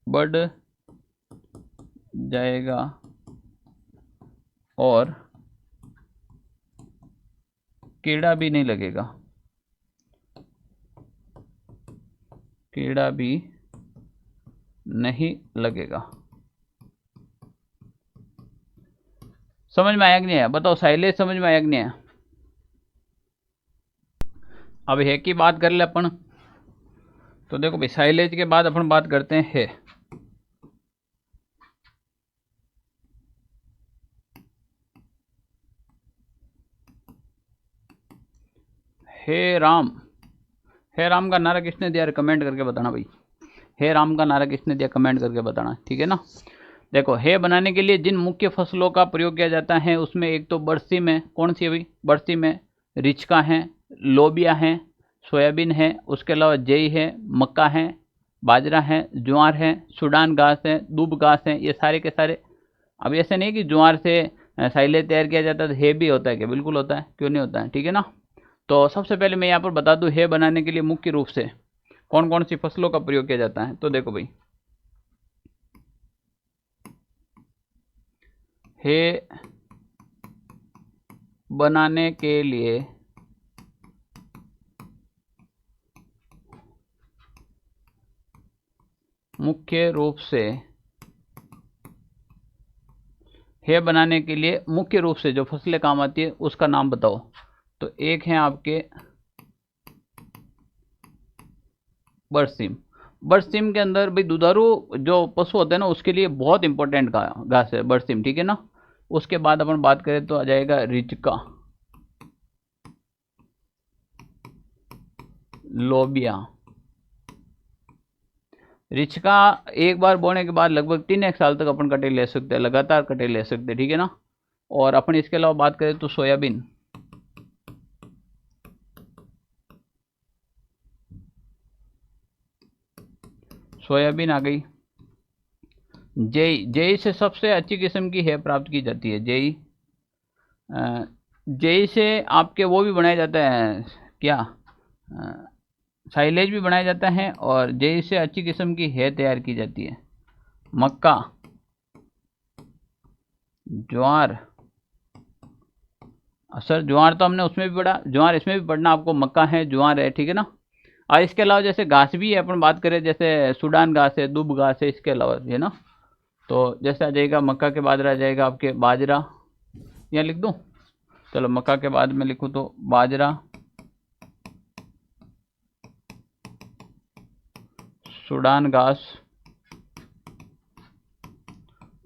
बढ़ जाएगा और कीड़ा भी नहीं लगेगा, कीड़ा भी नहीं लगेगा। समझ में आया कि नहीं आया? बताओ, साइलेज समझ में आया कि नहीं आया? अब है की बात कर ले अपन। तो देखो भाई, साइलेज के बाद अपन बात करते हैं है। हे राम, हे राम का नारा किसने दिया? कमेंट करके बताना भाई। हे राम का नारा किसने दिया? कमेंट करके बताना, ठीक है ना। देखो, हे बनाने के लिए जिन मुख्य फसलों का प्रयोग किया जाता है, उसमें एक तो बरसी में, कौन सी है भाई? बरसी में रिचका है, लोबिया है, सोयाबीन है, उसके अलावा जेई है, मक्का है, बाजरा है, ज्वार है, सूडान घास है, दूब घास है, ये सारे के सारे। अब ऐसे नहीं कि ज्वार से साइलेज तैयार किया जाता है तो हे भी होता है, क्या? बिल्कुल होता है, क्यों नहीं होता है, ठीक है ना। तो सबसे पहले मैं यहाँ पर बता दूं, हे बनाने के लिए मुख्य रूप से कौन कौन सी फसलों का प्रयोग किया जाता है। तो देखो भाई, हे बनाने के लिए मुख्य रूप से, हे बनाने के लिए मुख्य रूप से जो फसलें काम आती है उसका नाम बताओ। तो एक है आपके बरसीम। बरसीम के अंदर भाई दुधारू जो पशु होते हैं ना, उसके लिए बहुत इंपॉर्टेंट घास है बरसीम, ठीक है ना। उसके बाद अपन बात करें तो आ जाएगा रिचका, लोबिया। रिचका एक बार बोने के बाद लगभग 3 साल तक अपन कटे ले सकते हैं, लगातार कटे ले सकते हैं, ठीक है ना। और अपन इसके अलावा बात करें तो सोयाबीन, सोयाबीन आ गई। जेई, जेई से सबसे अच्छी किस्म की है प्राप्त की जाती है जेई। जेई से आपके वो भी बनाया जाता है, क्या? साइलेज भी बनाया जाता है, और जेई से अच्छी किस्म की है तैयार की जाती है। मक्का, ज्वार, सर ज्वार तो हमने उसमें भी पढ़ा, ज्वार इसमें भी पढ़ना आपको। मक्का है, ज्वार है, ठीक है ना। और इसके अलावा जैसे घास भी है, अपन बात करें जैसे सूडान घास है, दूब घास है, इसके अलावा है ना। तो जैसे आ जाएगा मक्का के बाद रह जाएगा आपके बाजरा, यहाँ लिख दूँ? चलो, मक्का के बाद में लिखूँ तो बाजरा, सूडान घास,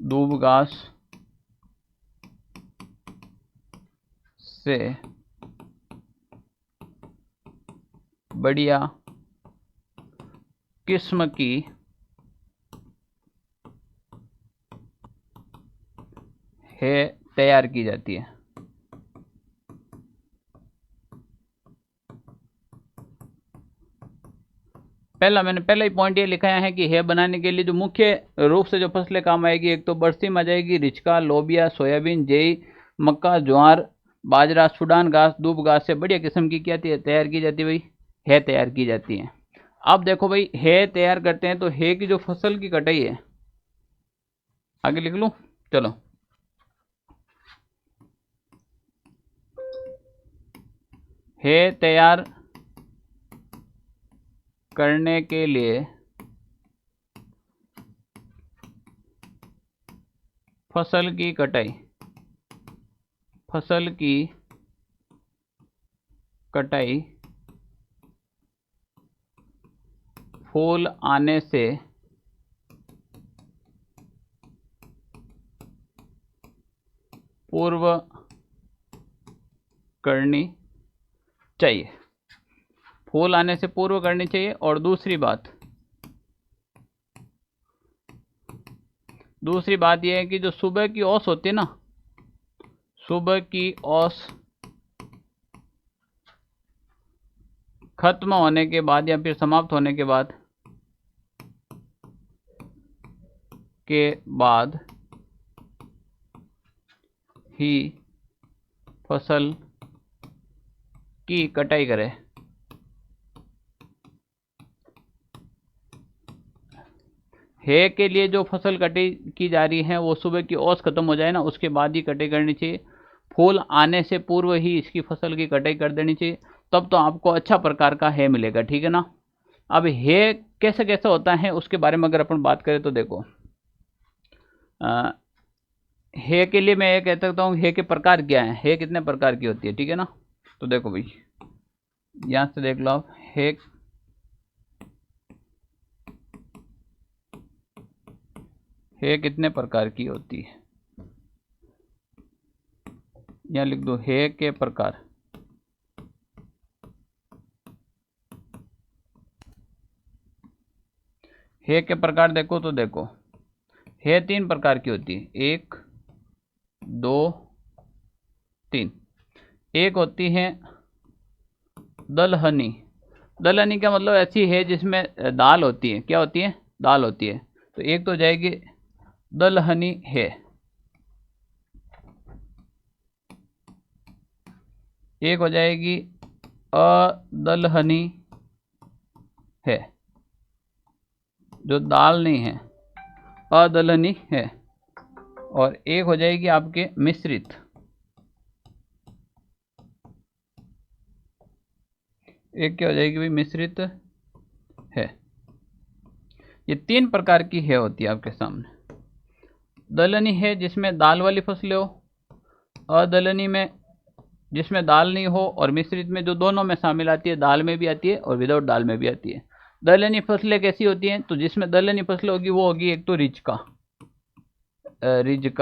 दूब घास से बढ़िया किस्म की है तैयार की जाती है। मैंने पहला ही पॉइंट ये लिखा है कि है बनाने के लिए जो मुख्य रूप से जो फसलें काम आएगी, एक तो बरसीम आ जाएगी, रिचका, लोबिया, सोयाबीन, जेई, मक्का, ज्वार, बाजरा, सूडान घास, दूब घास से बढ़िया किस्म की क्या तैयार की जाती है भाई? है तैयार की जाती है। अब देखो भाई, है तैयार करते हैं तो है की जो फसल की कटाई है, आगे लिख लूं, चलो। है तैयार करने के लिए फसल की कटाई, फसल की कटाई फूल आने से पूर्व करनी चाहिए, फूल आने से पूर्व करनी चाहिए। और दूसरी बात यह है कि जो सुबह की औस होती है ना, सुबह की औस खत्म होने के बाद या फिर समाप्त होने के बाद ही फसल की कटाई करें। है के लिए जो फसल कटाई की जा रही है वो सुबह की औस खत्म हो जाए ना, उसके बाद ही कटाई करनी चाहिए। फूल आने से पूर्व ही इसकी फसल की कटाई कर देनी चाहिए, तब तो आपको अच्छा प्रकार का है मिलेगा, ठीक है ना। अब है कैसे कैसे होता है उसके बारे में अगर अपन बात करें तो देखो, है के लिए मैं ये कह सकता हूँ है के प्रकार क्या है, है कितने प्रकार की होती है, ठीक है ना। तो देखो भाई, यहां से देख लो आप, है कितने प्रकार की होती है, यहाँ लिख दो है के प्रकार। है के प्रकार देखो तो देखो, है 3 प्रकार की होती है, 1 2 3। एक होती है दलहनी। दलहनी का मतलब ऐसी है जिसमें दाल होती है, क्या होती है? दाल होती है। तो एक तो जाएगी दलहनी है, एक हो जाएगी अदलहनी है, जो दाल नहीं है, अदलहनी है। और एक हो जाएगी आपके मिश्रित, एक क्या हो जाएगी भाई? मिश्रित है। ये 3 प्रकार की है होती है आपके सामने। दलहनी है जिसमें दाल वाली फसलें हो, अदलहनी में जिसमें दाल नहीं हो, और मिश्रित में जो दोनों में शामिल आती है, दाल में भी आती है और विदाउट दाल में भी आती है। दलहनी फसलें कैसी होती हैं? तो जिसमें दलहनी फसलें होगी वो होगी एक तो रिजका,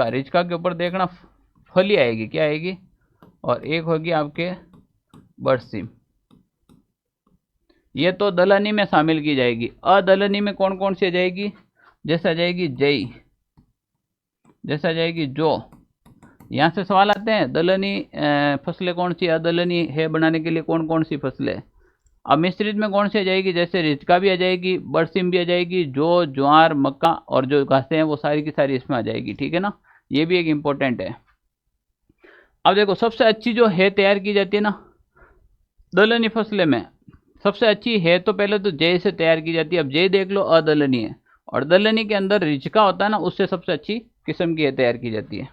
रिजका के ऊपर देखना फली आएगी, क्या आएगी? और एक होगी आपके बरसीम। ये तो दलहनी में शामिल की जाएगी। अदलहनी में कौन कौन सी आ जाएगी? जैसे आ जाएगी जई, जैसे आ जाएगी जो। यहाँ से सवाल आते हैं, दलहनी फसलें कौन सी, अदलहनी है बनाने के लिए कौन कौन सी फसलें। अब मिश्रित में कौन सी आ जाएगी? जैसे रिजका भी आ जाएगी, बरसीम भी आ जाएगी, जो ज्वार मक्का और जो घासें हैं वो सारी की सारी इसमें आ जाएगी, ठीक है ना। ये भी एक इम्पोर्टेंट है। अब देखो, सबसे अच्छी जो है तैयार की जाती है ना दलहनी फसलें में, सबसे अच्छी है तो पहले तो जय से तैयार की जाती है। अब जय देख लो, अदलहनी है, और दलहनी के अंदर रिचका होता है ना, उससे सबसे अच्छी किस्म की है तैयार की जाती है।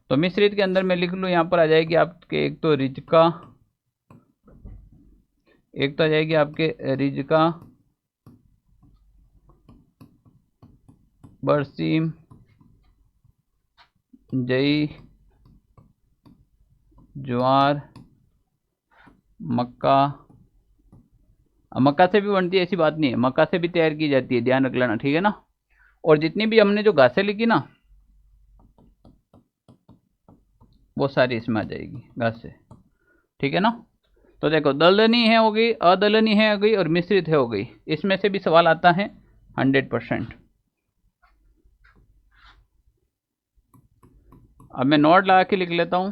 तो मिश्रित के अंदर मैं लिख लूँ, यहाँ पर आ जाएगी आपके एक तो रिचका, एक तो आ जाएगी आपके रिजका, बरसीम, जई, ज्वार, मक्का। मक्का से भी बनती है ऐसी बात नहीं है, मक्का से भी तैयार की जाती है, ध्यान रख लेना, ठीक है ना। और जितनी भी हमने जो घासें लिखी ना वो सारी इसमें आ जाएगी घासें, ठीक है ना। तो देखो, दलहनी है हो गई, अदलहनी है हो गई, और मिश्रित है हो गई। इसमें से भी सवाल आता है 100%। अब मैं नोट लगा के लिख लेता हूं,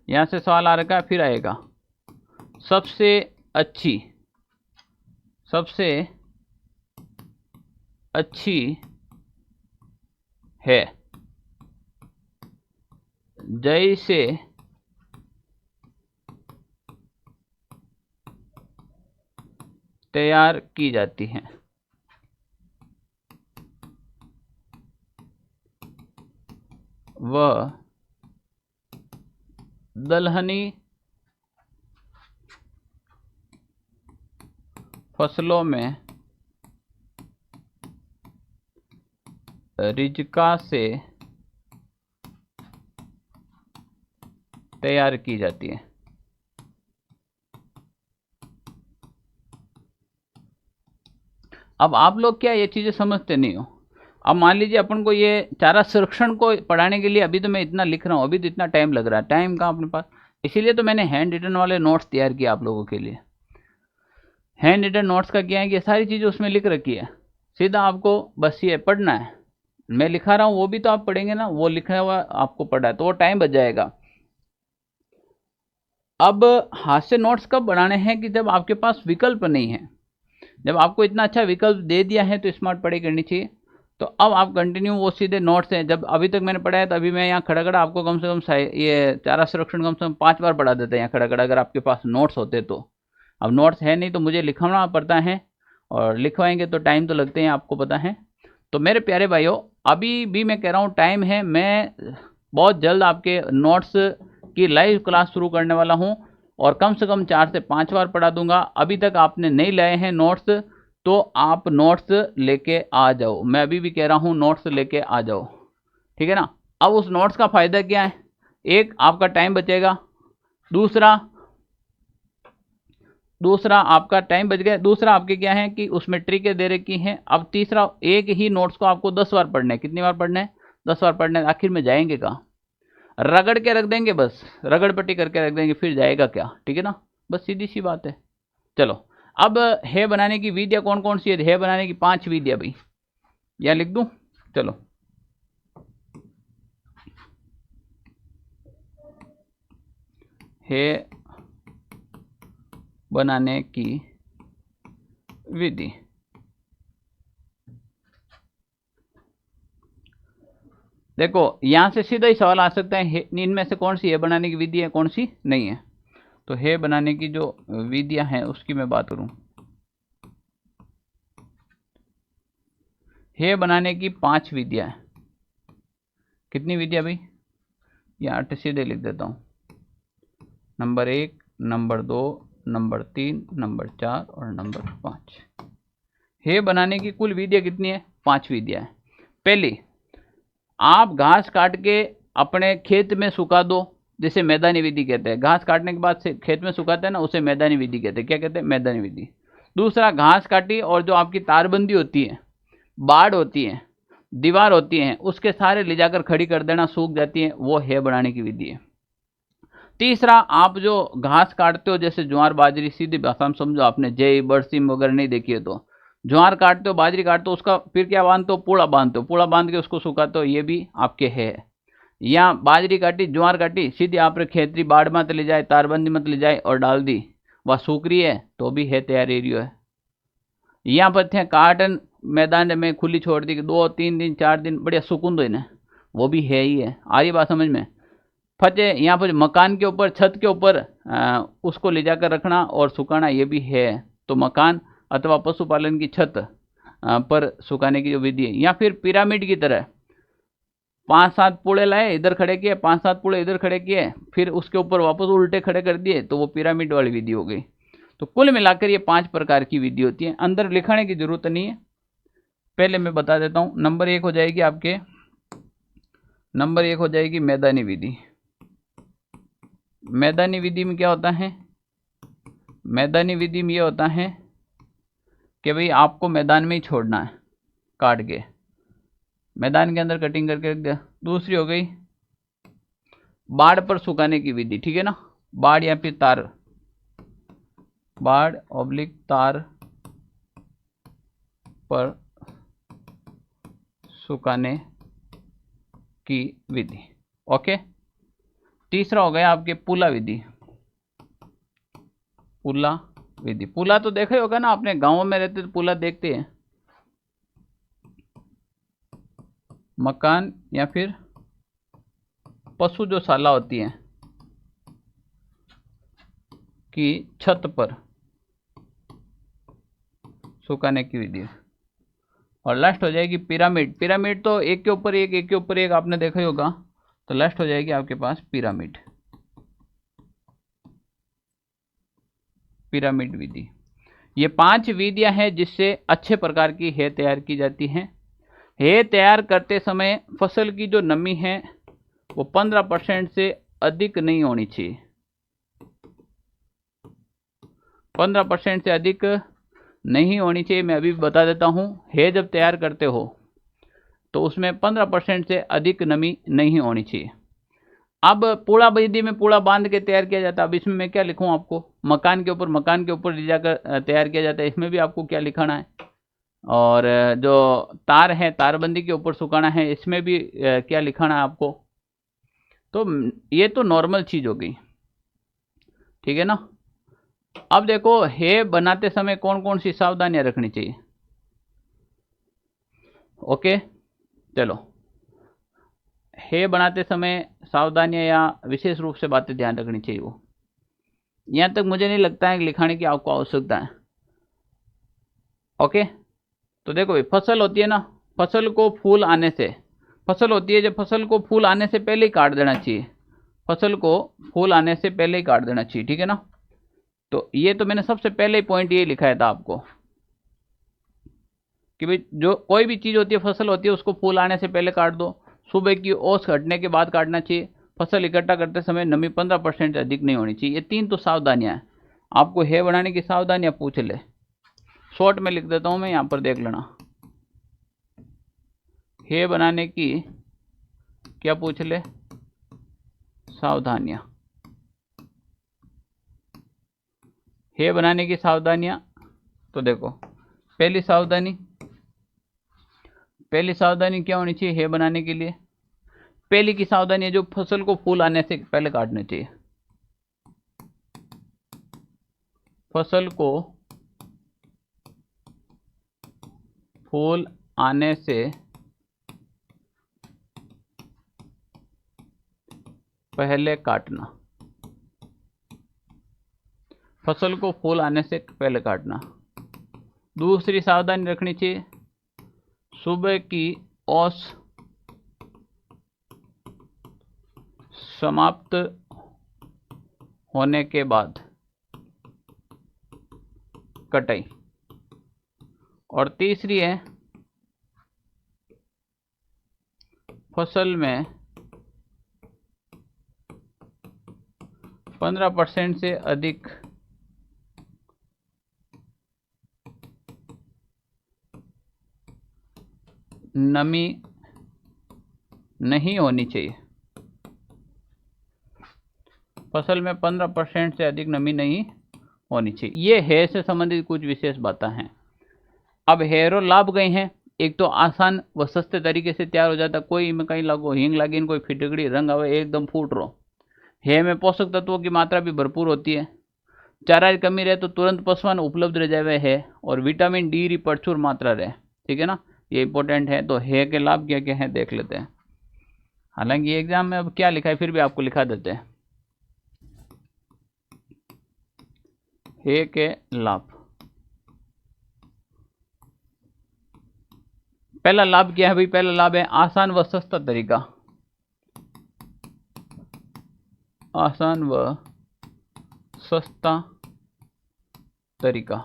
यहां से सवाल आ रखा है, फिर आएगा सबसे अच्छी, सबसे अच्छी है जय से तैयार की जाती हैं। वह दलहनी फसलों में रिजका से तैयार की जाती है। अब आप लोग क्या ये चीज़ें समझते नहीं हो। अब मान लीजिए अपन को ये चारा संरक्षण को पढ़ाने के लिए अभी तो मैं इतना लिख रहा हूँ, अभी तो इतना टाइम लग रहा है, टाइम कहाँ अपने पास। इसीलिए तो मैंने हैंड रिटन वाले नोट्स तैयार किए आप लोगों के लिए। हैंड रिटन नोट्स का क्या है कि ये सारी चीज़ें उसमें लिख रखी है, सीधा आपको बस ये पढ़ना है। मैं लिखा रहा हूँ वो भी तो आप पढ़ेंगे ना, वो लिखा हुआ आपको पढ़ा है तो वो टाइम बच जाएगा। अब हाथ से नोट्स कब बनाने हैं कि जब आपके पास विकल्प नहीं है। जब आपको इतना अच्छा विकल्प दे दिया है तो स्मार्ट पढ़ाई करनी चाहिए। तो अब आप कंटिन्यू वो सीधे नोट्स हैं, जब अभी तक मैंने पढ़ा है तो अभी मैं यहाँ खड़ा खड़ा आपको कम से कम ये चारा संरक्षण कम से कम 5 बार पढ़ा देते हैं यहाँ खड़ा खड़ा, अगर आपके पास नोट्स होते तो। अब नोट्स है नहीं तो मुझे लिखवाना पड़ता है, और लिखवाएंगे तो टाइम तो लगते हैं, आपको पता है। तो मेरे प्यारे भाइयों, अभी भी मैं कह रहा हूँ टाइम है, मैं बहुत जल्द आपके नोट्स की लाइव क्लास शुरू करने वाला हूँ, और कम से कम 4 से 5 बार पढ़ा दूंगा। अभी तक आपने नहीं लाए हैं नोट्स तो आप नोट्स लेके आ जाओ, मैं अभी भी कह रहा हूँ नोट्स लेके आ जाओ, ठीक है ना। अब उस नोट्स का फायदा क्या है, एक आपका टाइम बचेगा, दूसरा आपका टाइम बच गया, दूसरा आपके क्या है कि उसमें ट्रिकें दे रखी हैं। अब तीसरा, एक ही नोट्स को आपको 10 बार पढ़ना है। कितनी बार पढ़ना है? 10 बार पढ़ना है। आखिर में जाएंगे कहाँ? रगड़ के रख देंगे, बस रगड़ पट्टी करके रख देंगे, फिर जाएगा क्या, ठीक है ना। बस सीधी सी बात है। चलो, अब है बनाने की विधियाँ कौन कौन सी है बनाने की? 5 विधियाँ भाई, यहाँ लिख दूं? चलो, है बनाने की विधि। देखो, यहां से सीधा ही सवाल आ सकता है, इनमें से कौन सी है बनाने की विधि है, कौन सी नहीं है। तो है बनाने की जो विधियां हैं उसकी मैं बात करूं। है बनाने की 5 विधियां हैं। कितनी विधियां भाई? यहाँ सीधे लिख देता हूं, नंबर 1, नंबर 2, नंबर 3, नंबर 4 और नंबर 5। है बनाने की कुल विधियां कितनी है? 5 विधियां हैं। पहली, आप घास काट के अपने खेत में सुखा दो, जिसे मैदानी विधि कहते हैं। घास काटने के बाद से खेत में सुखाते हैं ना, उसे मैदानी विधि कहते हैं। क्या कहते हैं? मैदानी विधि। दूसरा, घास काटी और जो आपकी तारबंदी होती है, बाड़ होती है, दीवार होती है, उसके सारे ले जाकर खड़ी कर देना, सूख जाती है, वो है बनाने की विधि है। तीसरा, आप जो घास काटते हो, जैसे ज्वार बाजरी, सीधी भाषा में समझो, आपने जय बरसीम वगैरह नहीं देखी है तो ज्वार काटते हो, बाजरी काटते हो, उसका फिर क्या बांधते हो? पूड़ा बांधते हो, पूड़ा बांध के उसको सुखाते हो, ये भी आपके है। या बाजरी काटी, ज्वार काटी, सीधी आपने खेतरी बाड़ मत ले जाए, तारबंदी मत ले जाए और डाल दी, वह सूख रही है तो भी है, तैयार एरियो है। यहाँ पर थे काटन मैदान में खुली छोड़ दी, 2-3 दिन 4 दिन बढ़िया सुकून दो इन्हें, वो भी है ही है। आ रही बात समझ में? फटे यहाँ पर मकान के ऊपर, छत के ऊपर उसको ले जाकर रखना और सुखाना, ये भी है। तो मकान अथवा पशुपालन की छत पर सुखाने की जो विधि है। या फिर पिरामिड की तरह 5-7 पूड़े लाए, इधर खड़े किए, 5-7 पूड़े इधर खड़े किए, फिर उसके ऊपर वापस उल्टे खड़े कर दिए, तो वो पिरामिड वाली विधि हो गई। तो कुल मिलाकर ये 5 प्रकार की विधि होती है, अंदर लिखाने की जरूरत नहीं है। पहले मैं बता देता हूँ। नंबर 1 हो जाएगी आपके, नंबर 1 हो जाएगी मैदानी विधि। मैदानी विधि में क्या होता है? मैदानी विधि में ये होता है कि भाई आपको मैदान में ही छोड़ना है, काट के मैदान के अंदर कटिंग करके रख दिया। दूसरी हो गई बाड़ पर सुखाने की विधि, ठीक है ना। बाड़ या फिर तार, बाड़ ऑब्लिक तार पर सुखाने की विधि। ओके। तीसरा हो गया आपके पुला विधि। पुला विधि, पुला तो देखा होगा ना, अपने गांवों में रहते तो पुला देखते हैं। मकान या फिर पशु जो शाला होती है की छत पर सुखाने की विधि। और लास्ट हो जाएगी पिरामिड। पिरामिड तो एक के ऊपर एक, एक के ऊपर एक आपने देखा ही होगा, तो लास्ट हो जाएगी आपके पास पिरामिड। पिरामिड विधि। ये 5 विधियां हैं जिससे अच्छे प्रकार की हे तैयार की जाती हैं। हे तैयार करते समय फसल की जो नमी है वो 15% से अधिक नहीं होनी चाहिए। 15% से अधिक नहीं होनी चाहिए। मैं अभी बता देता हूं, हे जब तैयार करते हो तो उसमें 15% से अधिक नमी नहीं होनी चाहिए। अब पूड़ा विधि में पूड़ा बांध के तैयार किया जाता है। अब इसमें मैं क्या लिखूं आपको, मकान के ऊपर ले जाकर तैयार किया जाता है, इसमें भी आपको क्या लिखाना है। और जो तार है तारबंदी के ऊपर सुखाना है, इसमें भी क्या लिखाना है आपको। तो ये तो नॉर्मल चीज हो गई, ठीक है ना। अब देखो हे बनाते समय कौन कौन सी सावधानियां रखनी चाहिए। ओके चलो, हे बनाते समय सावधानियां या विशेष रूप से बातें ध्यान रखनी चाहिए, वो यहां तक मुझे नहीं लगता है कि लिखाने की आपको आवश्यकता है। ओके, तो देखो भाई, फसल होती है ना, फसल को फूल आने से, फसल होती है जब फसल को फूल आने से पहले ही काट देना चाहिए। फसल को फूल आने से पहले ही काट देना चाहिए, ठीक है ना। तो ये तो मैंने सबसे पहले ही पॉइंट ये लिखाया था आपको कि भाई जो कोई भी चीज होती है, फसल होती है, उसको फूल आने से पहले काट दो। सुबह की ओस हटने के बाद काटना चाहिए। फसल इकट्ठा करते समय नमी 15% से अधिक नहीं होनी चाहिए। ये 3 तो सावधानियां हैं। आपको हे बनाने की सावधानियां पूछ ले, शॉर्ट में लिख देता हूं मैं, यहां पर देख लेना। हे बनाने की क्या पूछ ले, सावधानियां। हे बनाने की सावधानियां, तो देखो पहली सावधानी क्या होनी चाहिए हे बनाने के लिए। पहली की सावधानी है जो फसल को फूल आने से पहले काटना चाहिए। फसल को फूल आने से पहले काटना। फसल को फूल आने से पहले काटना। दूसरी सावधानी रखनी चाहिए, सुबह की औस समाप्त होने के बाद कटाई। और तीसरी है, फसल में 15% से अधिक नमी नहीं होनी चाहिए। फसल में 15% से अधिक नमी नहीं होनी चाहिए। ये हेयर से संबंधित कुछ विशेष बातें हैं। अब हेयर और लाभ गए हैं। एक तो आसान व सस्ते तरीके से तैयार हो जाता, कोई में कहीं लगो हींग लागिन, कोई फिटकड़ी रंग आवे एकदम फूट रो। हे में पोषक तत्वों की मात्रा भी भरपूर होती है। चारा की कमी रहे तो तुरंत पशुआन उपलब्ध रह जावे है। और विटामिन डी की प्रचुर मात्रा रहे, ठीक है ना, ये इंपॉर्टेंट है। तो हे के लाभ क्या क्या है देख लेते हैं। हालांकि एग्जाम में अब क्या लिखा है फिर भी आपको लिखा देते हैं। हे के लाभ, पहला लाभ क्या है भाई, पहला लाभ है आसान व सस्ता तरीका। आसान व सस्ता तरीका,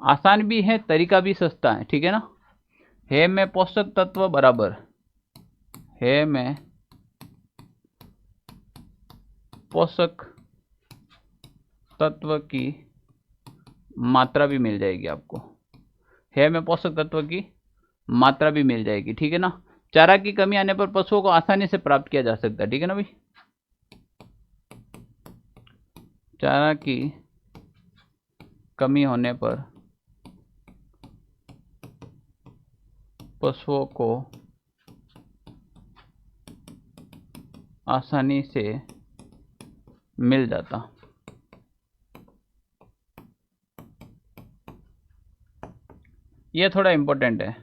आसान भी है, तरीका भी सस्ता है, ठीक है ना। हे में पोषक तत्व बराबर, हे में पोषक तत्व की मात्रा भी मिल जाएगी आपको। हे में पोषक तत्व की मात्रा भी मिल जाएगी, ठीक है ना। चारा की कमी आने पर पशुओं को आसानी से प्राप्त किया जा सकता है, ठीक है ना भाई। चारा की कमी होने पर पशुओं को आसानी से मिल जाता। यह थोड़ा इंपॉर्टेंट है,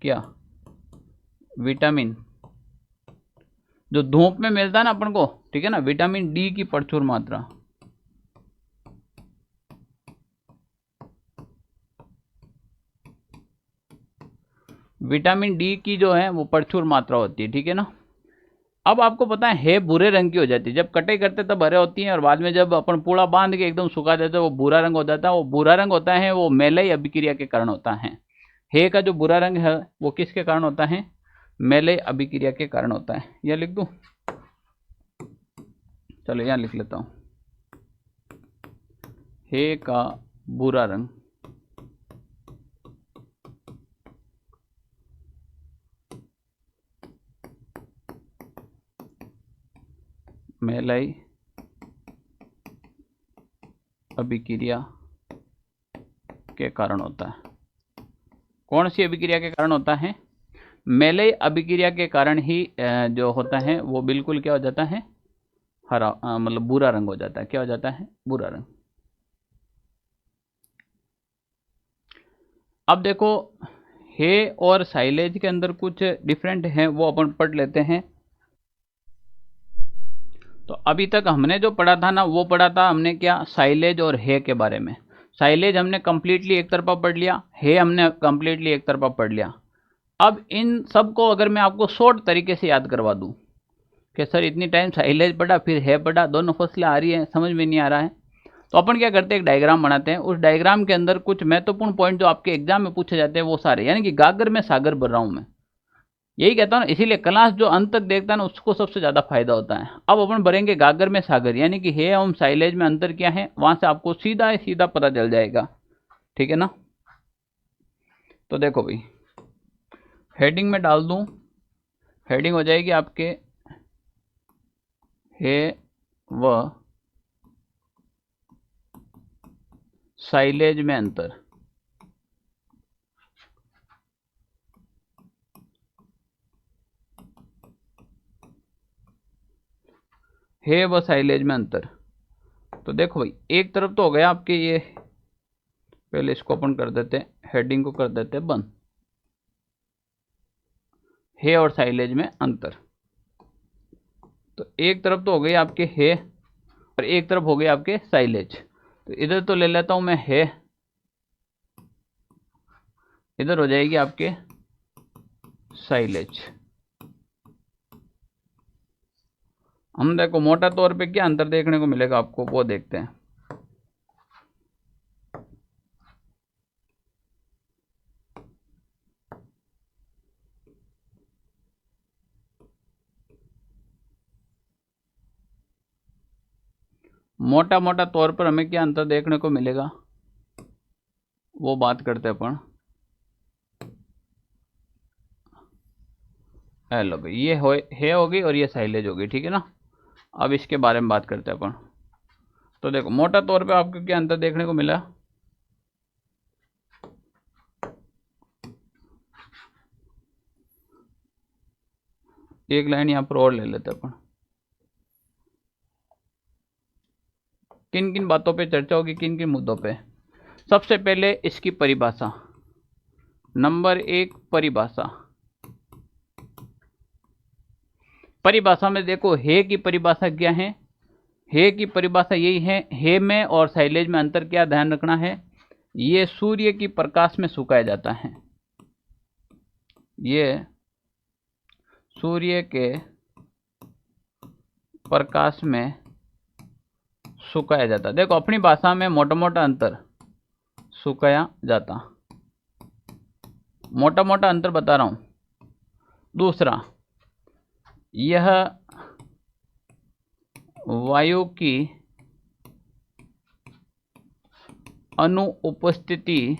क्या, विटामिन जो धूप में मिलता है ना अपन को, ठीक है ना, विटामिन डी की प्रचुर मात्रा। विटामिन डी की जो है वो प्रचुर मात्रा होती है, ठीक है ना। अब आपको पता है भूरे रंग की हो जाती है, जब कटाई करते तब हरे होती हैं और बाद में जब अपन पूरा बांध के एकदम सुखा देते हैं वो भूरा रंग हो जाता है। वो भूरा रंग होता है वो मेलई अभिक्रिया के कारण होता है। हे का जो भूरा रंग है वो किसके कारण होता है? मेलई अभिक्रिया के कारण होता है। यह लिख दूं, चलो यहाँ लिख लेता हूं, हे का भूरा रंग मेलई अभिक्रिया के कारण होता है। कौन सी अभिक्रिया के कारण होता है? मेलई अभिक्रिया के कारण ही जो होता है वो बिल्कुल क्या हो जाता है? हरा, मतलब भूरा रंग हो जाता है। क्या हो जाता है? भूरा रंग। अब देखो, हे और साइलेज के अंदर कुछ डिफरेंट है, वो अपन पढ़ लेते हैं। तो अभी तक हमने जो पढ़ा था ना, वो पढ़ा था हमने क्या? साइलेज और हे के बारे में। साइलेज हमने कंप्लीटली एक तरफा पढ़ लिया, हे हमने कंप्लीटली एक तरफा पढ़ लिया। अब इन सब को अगर मैं आपको शॉर्ट तरीके से याद करवा दूं कि सर इतनी टाइम साइलेज पढ़ा फिर है पढ़ा, दोनों फसलें आ रही हैं, समझ में नहीं आ रहा है, तो अपन क्या करते हैं, एक डायग्राम बनाते हैं। उस डायग्राम के अंदर कुछ महत्वपूर्ण पॉइंट जो आपके एग्जाम में पूछे जाते हैं वो सारे, यानी कि गागर में सागर भर रहा हूं मैं, यही कहता हूं ना। इसीलिए क्लास जो अंत तक देखता है ना उसको सबसे ज्यादा फायदा होता है। अब अपन भरेंगे गागर में सागर, यानी कि हे एवं साइलेज में अंतर क्या है, वहां से आपको सीधा सीधा पता चल जाएगा, ठीक है ना। तो देखो भाई, हेडिंग में डाल दूं, हेडिंग हो जाएगी आपके हे व साइलेज में अंतर। हे व साइलेज में अंतर। तो देखो भाई, एक तरफ तो हो गया आपके ये, पहले इसको अपन कर देते हैं, हेडिंग को कर देते हैं बंद, हे और साइलेज में अंतर। तो एक तरफ तो हो गई आपके हे और एक तरफ हो गई आपके साइलेज। तो इधर तो ले लेता हूं मैं हे, इधर हो जाएगी आपके साइलेज। हम देखो मोटा तौर पे क्या अंतर देखने को मिलेगा आपको, वो देखते हैं। मोटा मोटा तौर पर हमें क्या अंतर देखने को मिलेगा वो बात करते हैं अपन। हेलो भाई, ये हे होगी और ये साइलेज होगी, ठीक है ना। अब इसके बारे में बात करते हैं अपन। तो देखो मोटा तौर पे आपको क्या अंतर देखने को मिला, एक लाइन यहां पर और ले लेते हैं अपन। किन किन बातों पे चर्चा होगी, किन किन मुद्दों पे? सबसे पहले इसकी परिभाषा, नंबर 1 परिभाषा। परिभाषा में देखो हे की परिभाषा क्या है, हे की परिभाषा यही है, हे में और साइलेज में अंतर क्या ध्यान रखना है, ये सूर्य की प्रकाश में सुखाया जाता है, ये सूर्य के प्रकाश में सुखाया जाता। देखो अपनी भाषा में मोटा मोटा अंतर, सुखाया जाता, मोटा मोटा अंतर बता रहा हूं। दूसरा, यह वायु की अनुपस्थिति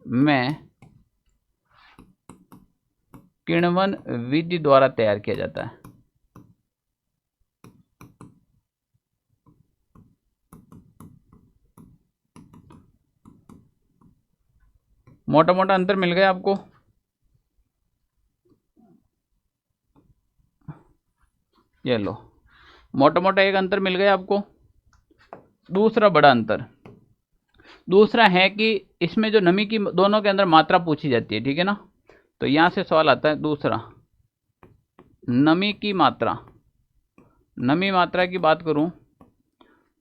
में किण्वन विधि द्वारा तैयार किया जाता है। मोटा मोटा अंतर मिल गया आपको। ये लो, मोटा मोटा एक अंतर मिल गया आपको। दूसरा बड़ा अंतर, दूसरा है कि इसमें जो नमी की दोनों के अंदर मात्रा पूछी जाती है, ठीक है ना। तो यहां से सवाल आता है दूसरा, नमी की मात्रा। नमी मात्रा की बात करूं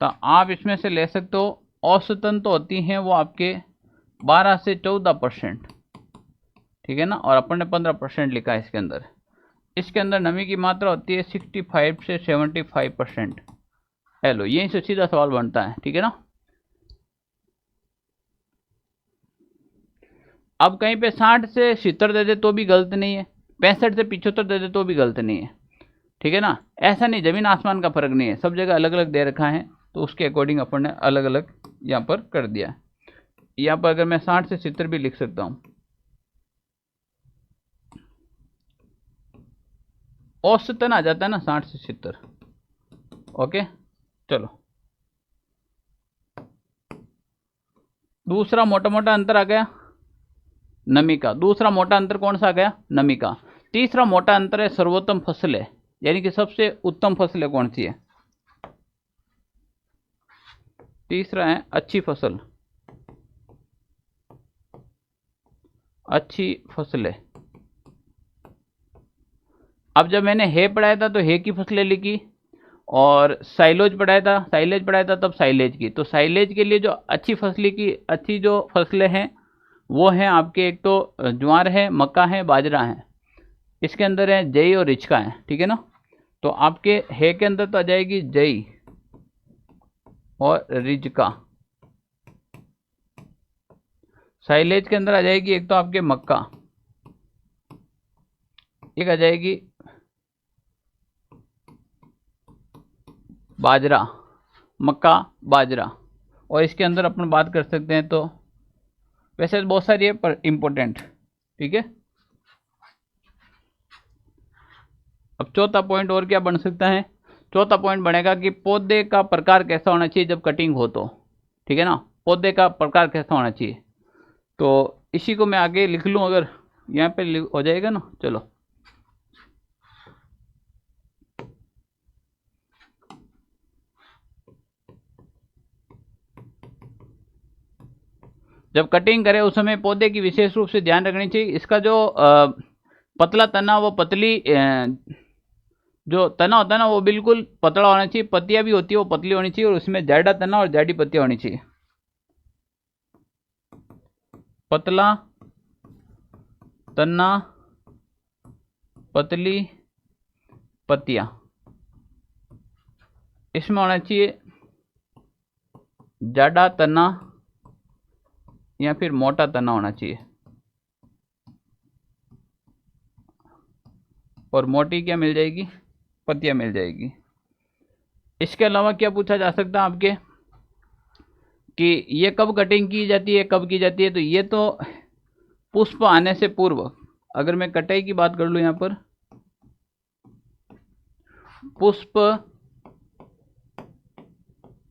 तो आप इसमें से ले सकते हो, औसतन तो होती हैं वो आपके 12 से 14%, ठीक है ना, और अपन ने 15% लिखा है इसके अंदर। इसके अंदर नमी की मात्रा होती है 65 से 75%। हेलो, यहीं से सीधा सवाल बनता है, ठीक है ना। अब कहीं पे 60 से 70 दे दे तो भी गलत नहीं है, 65 से 75 दे दे तो भी गलत नहीं है, ठीक है ना। ऐसा नहीं, जमीन आसमान का फर्क नहीं है, सब जगह अलग अलग दे रखा है, तो उसके अकॉर्डिंग अपन ने अलग अलग यहाँ पर कर दिया। यहाँ पर अगर मैं 60 से 70 भी लिख सकता हूँ, औसतन आ जाता है ना 60 से 70। ओके, चलो दूसरा मोटा मोटा अंतर आ गया नमी का। दूसरा मोटा अंतर कौन सा आ गया? नमी का। तीसरा मोटा अंतर है सर्वोत्तम फसलें, यानी कि सबसे उत्तम फसलें कौन सी है। तीसरा है अच्छी फसल, अच्छी फसलें। अब जब मैंने हे पढ़ाया था तो हे की फसलें लिखी, और साइलेज पढ़ाया था तब साइलेज की। तो साइलेज के लिए जो अच्छी फसलें की अच्छी जो फसलें हैं वो हैं आपके, एक तो ज्वार है, मक्का है, बाजरा है। इसके अंदर है जई और रिचका है, ठीक है ना। तो आपके हे के अंदर तो आ जाएगी जई और रिचका। साइलेज के अंदर आ जाएगी एक तो आपके मक्का, एक आ जाएगी बाजरा, मक्का बाजरा। और इसके अंदर अपन बात कर सकते हैं, तो वैसे बहुत सारी है पर इम्पोर्टेंट, ठीक है। अब चौथा पॉइंट और क्या बन सकता है? चौथा पॉइंट बनेगा कि पौधे का प्रकार कैसा होना चाहिए जब कटिंग हो, तो ठीक है ना, पौधे का प्रकार कैसा होना चाहिए। तो इसी को मैं आगे लिख लूँ, अगर यहाँ पे हो जाएगा ना। चलो, जब कटिंग करें उस समय पौधे की विशेष रूप से ध्यान रखनी चाहिए। इसका जो पतला तना, वो पतली जो तना होता है ना वो बिल्कुल पतला होना चाहिए। पत्तियां भी होती है वो पतली होनी चाहिए, और उसमें जाड़ा तना और जाड़ी पत्तियां होनी चाहिए। पतला तना, पतली पत्तियां, इसमें होना चाहिए जाड़ा तना या फिर मोटा तना होना चाहिए। और मोटी क्या मिल जाएगी? पत्तियां मिल जाएगी। इसके अलावा क्या पूछा जा सकता है आपके कि ये कब कटिंग की जाती है, कब की जाती है? तो ये तो पुष्प आने से पूर्व, अगर मैं कटाई की बात कर लूं यहां पर, पुष्प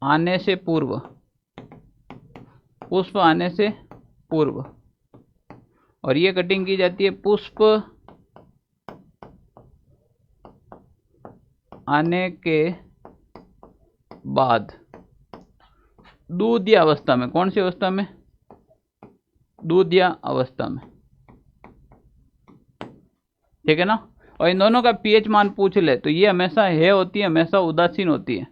आने से पूर्व, पुष्प आने से पूर्व। और ये कटिंग की जाती है पुष्प आने के बाद, दूधिया अवस्था में। कौन सी अवस्था में? दूधिया अवस्था में, ठीक है ना। और इन दोनों का पीएच मान पूछ ले तो ये हमेशा है होती है, हमेशा उदासीन होती है।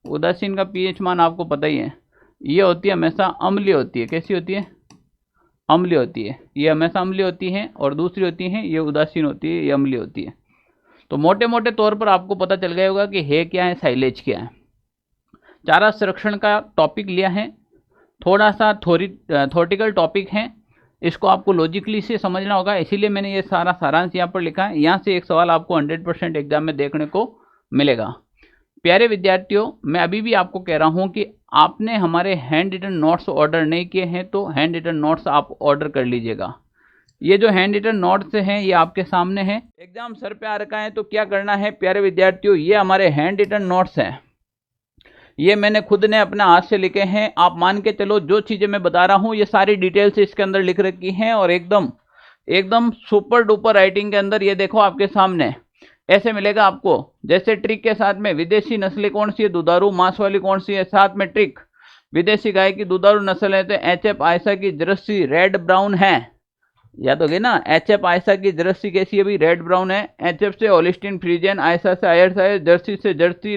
उदासीन का पीएच मान आपको पता ही है, ये होती है हमेशा अम्लीय होती है। कैसी होती है? अम्लीय होती है। ये हमेशा अम्लीय होती है, और दूसरी होती है ये उदासीन होती है, ये अम्लीय होती है। तो मोटे मोटे तौर पर आपको पता चल गया होगा कि है क्या है, साइलेज क्या है। चारा संरक्षण का टॉपिक लिया है, थोड़ा सा थ्योरेटिकल टॉपिक है, इसको आपको लॉजिकली से समझना होगा, इसीलिए मैंने ये सारा सारांश यहाँ पर लिखा है। यहाँ से एक सवाल आपको 100% एग्जाम में देखने को मिलेगा। प्यारे विद्यार्थियों, मैं अभी भी आपको कह रहा हूँ कि आपने हमारे हैंड रिटन नोट्स ऑर्डर नहीं किए हैं तो हैंड रिटन नोट्स आप ऑर्डर कर लीजिएगा। ये जो हैंड रिटन नोट्स हैं ये आपके सामने हैं। एग्जाम सर पे आ रखा है तो क्या करना है प्यारे विद्यार्थियों, ये हमारे हैंड रिटन नोट्स हैं। ये मैंने खुद ने अपने हाथ से लिखे हैं। आप मान के चलो जो चीजें मैं बता रहा हूँ ये सारी डिटेल्स इसके अंदर लिख रखी हैं, और एकदम सुपर डुपर राइटिंग के अंदर। ये देखो आपके सामने ऐसे मिलेगा आपको, जैसे ट्रिक के साथ में विदेशी नस्लें कौन सी है, दुधारू मांस वाली कौन सी है, साथ में ट्रिक विदेशी गाय की दुधारू नस्ल है तो एचएफ आयशा की जर्सी रेड ब्राउन है, याद हो गई ना। एचएफ आयशा की जर्सी कैसी है? भी रेड ब्राउन है। एचएफ से होलिस्टीन फ्रीजियन, आयशा से आयरशायर, जर्सी से जर्सी,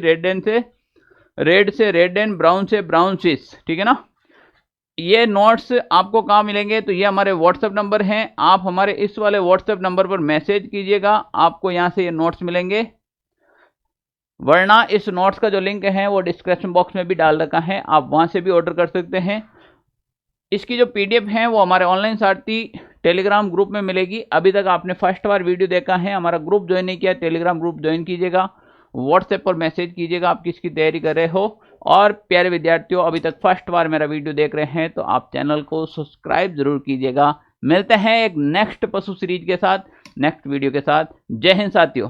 रेड से रेड एंड, ब्राउन से ब्राउन स्विस, ठीक है ना। ये नोट्स आपको कहाँ मिलेंगे, तो ये हमारे व्हाट्सएप नंबर हैं। आप हमारे इस वाले व्हाट्सएप नंबर पर मैसेज कीजिएगा, आपको यहाँ से ये नोट्स मिलेंगे। वरना इस नोट्स का जो लिंक है वो डिस्क्रिप्शन बॉक्स में भी डाल रखा है, आप वहाँ से भी ऑर्डर कर सकते हैं। इसकी जो पीडीएफ है वो हमारे ऑनलाइन सारथी टेलीग्राम ग्रुप में मिलेगी। अभी तक आपने फर्स्ट बार वीडियो देखा है, हमारा ग्रुप ज्वाइन नहीं किया, टेलीग्राम ग्रुप ज्वाइन कीजिएगा। व्हाट्सएप पर मैसेज कीजिएगा आप किसकी तैयारी कर रहे हो। और प्यारे विद्यार्थियों, अभी तक फर्स्ट बार मेरा वीडियो देख रहे हैं तो आप चैनल को सब्सक्राइब जरूर कीजिएगा। मिलते हैं एक नेक्स्ट पशु सीरीज के साथ, नेक्स्ट वीडियो के साथ। जय हिंद साथियों।